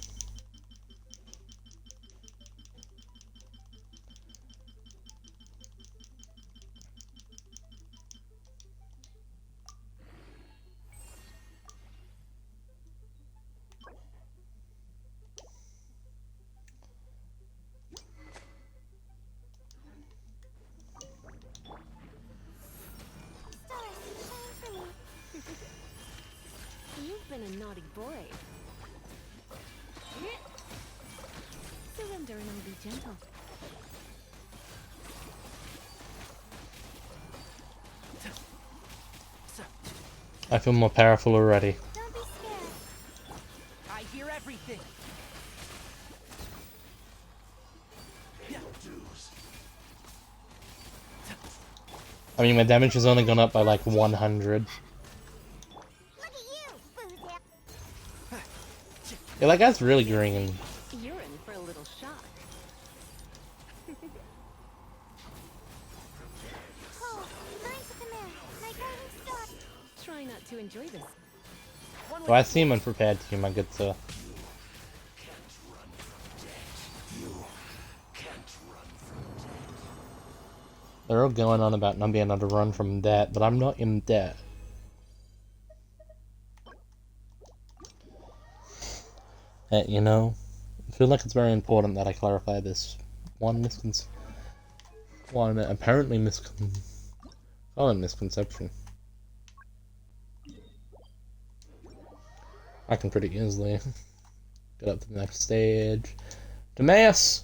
Speaker 2: Stars, shine for me.
Speaker 5: You've been a naughty boy. Surrender and I'll be gentle.
Speaker 1: I feel more powerful already.
Speaker 2: Don't be scared.
Speaker 4: I hear everything.
Speaker 1: I mean, my damage has only gone up by like 100.
Speaker 2: Look at you, Boozy.
Speaker 1: Yeah, that guy's really green.
Speaker 5: You're in for a little shock.
Speaker 2: Cole, mine to come in. My guiding star.
Speaker 5: Try not to enjoy this.
Speaker 1: Oh, I see him unprepared team, I get to... They're all going on about not being able to run from debt, but I'm not in debt. You know, I feel like it's very important that I clarify this one apparently misconception. I can pretty easily get up to the next stage. Demeas!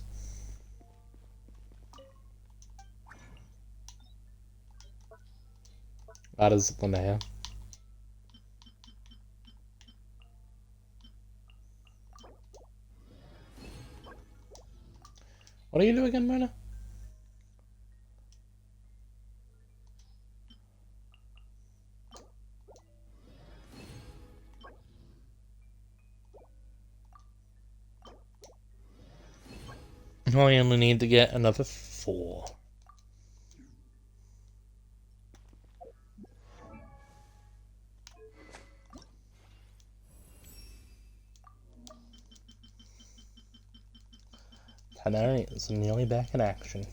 Speaker 1: That is Linnea. What do you do again, Mona? I only need to get another 4. Tanari is nearly back in action.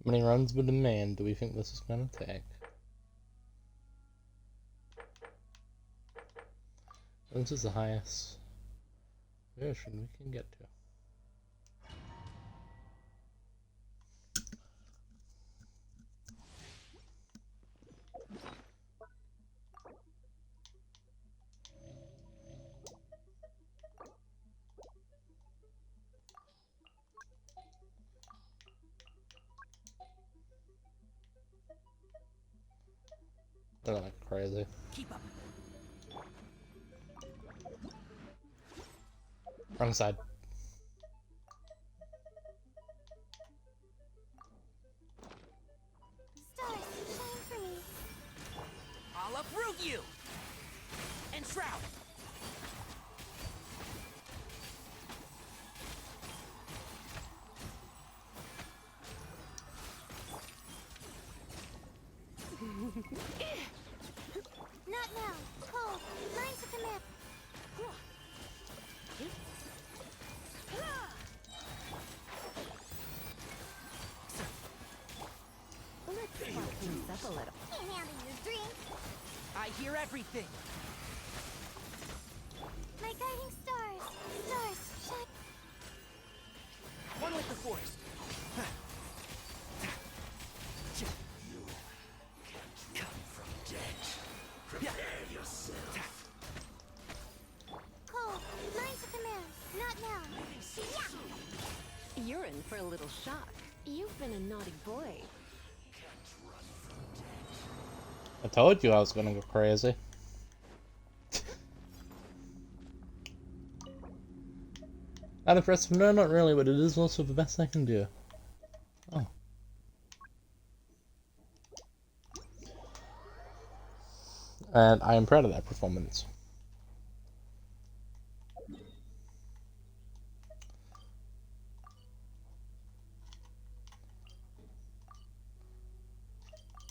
Speaker 1: How many runs would a man do we think this is gonna take? This is the highest version we can get to. They're like crazy.
Speaker 4: Keep up.
Speaker 1: Wrong side.
Speaker 2: Stars, shine for me.
Speaker 4: I'll uproot you. And shroud.
Speaker 2: Not now. Cole, mine to come in.
Speaker 4: You're everything.
Speaker 2: My guiding stars. Stars, shine.
Speaker 4: One with the force.
Speaker 2: Cold, mine to command. Not now. Yeah.
Speaker 6: You're in for a little shock. You've been a naughty boy.
Speaker 1: I told you I was gonna go crazy. Not impressive? No, not really, but it is also the best I can do. Oh. And I am proud of that performance.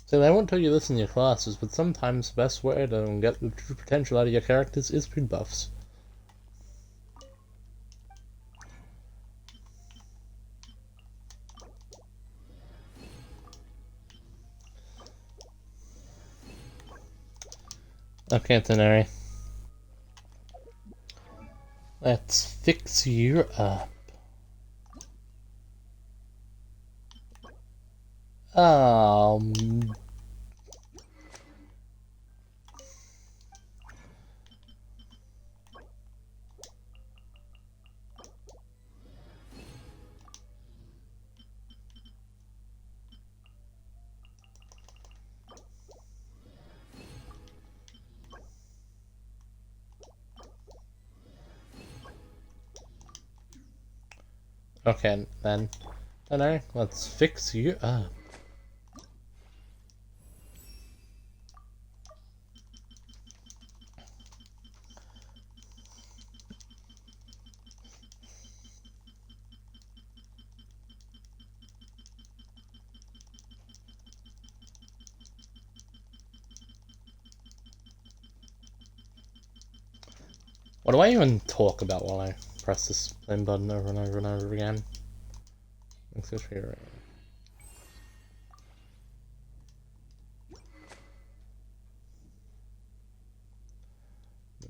Speaker 1: So I won't tell you this in your classes, but sometimes the best way to get the true potential out of your characters is through buffs. Okay, Teneri. Let's fix you up. Okay, then. Teneri, let's fix you up. What do I even talk about while I press this same button over and over and over again? The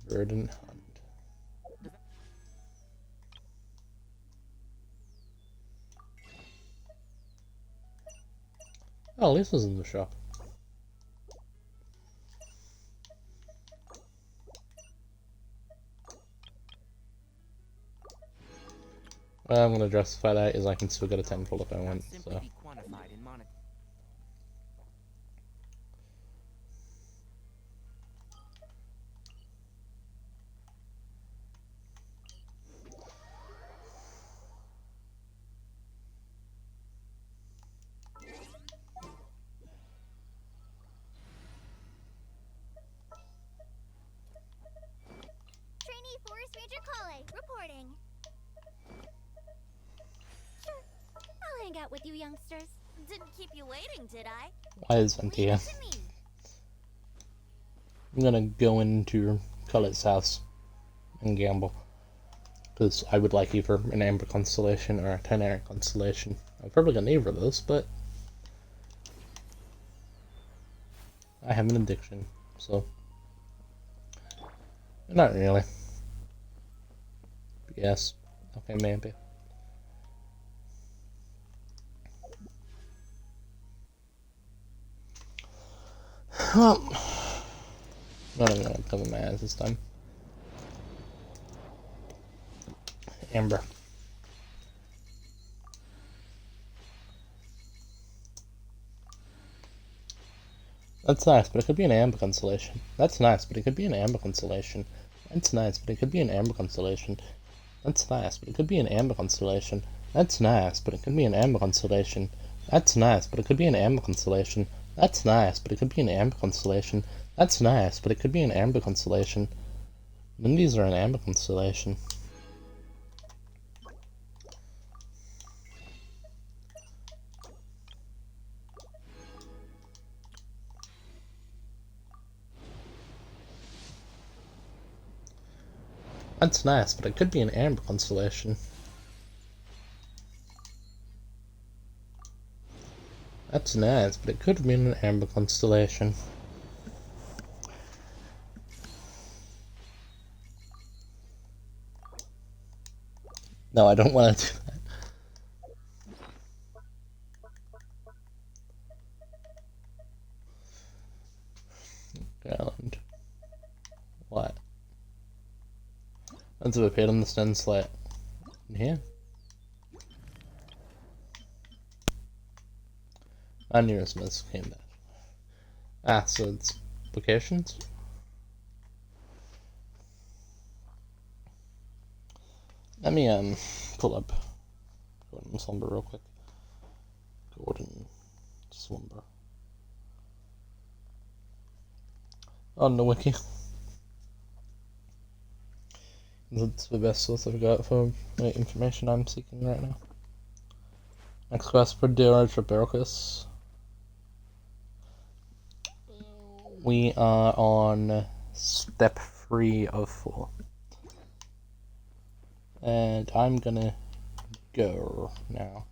Speaker 1: Verdant Hunt. Oh, Lisa's in the shop. I'm gonna justify that as I can still get a tenfold if I want, so.
Speaker 4: Be quantified in monetary.
Speaker 2: Trainee Forest Ranger Kale, reporting. Sure, I'll hang out with you youngsters. Didn't keep you waiting, did I?
Speaker 1: Why is Venti here?
Speaker 2: Leave it to me.
Speaker 1: I'm gonna go into Cullet's house and gamble. Because I would like either an Amber Constellation or a Teneric Constellation. I'm probably gonna neither of those, but I have an addiction, so not really. But yes, okay, maybe. Well, not even gonna cover my eyes this time. Amber. That's nice, but it could be an Amber Constellation. That's nice, but it could be an Amber Constellation. That's nice, but it could be an Amber Constellation. That's nice, but it could be an Amber Constellation. That's nice, but it could be an Amber Constellation. That's nice, but it could be an Amber Constellation. That's nice, but it could be an Amber Constellation. That's nice, but it could be an Amber Constellation. Then these are an Amber Constellation. That's nice, but it could be an Amber Constellation. That's nice, but it could be an Amber Constellation. No, I don't want to do that. Ground. What? Once I've appeared on the stone slate. In here? Our nearest miss came back. Ah, so it's locations? Let me pull up Gordon Slumber real quick. Gordon Slumber. On the wiki. That's the best source I've got for the information I'm seeking right now. Next quest for Dirge Barocus. We are on step 3 of 4. And I'm gonna go now.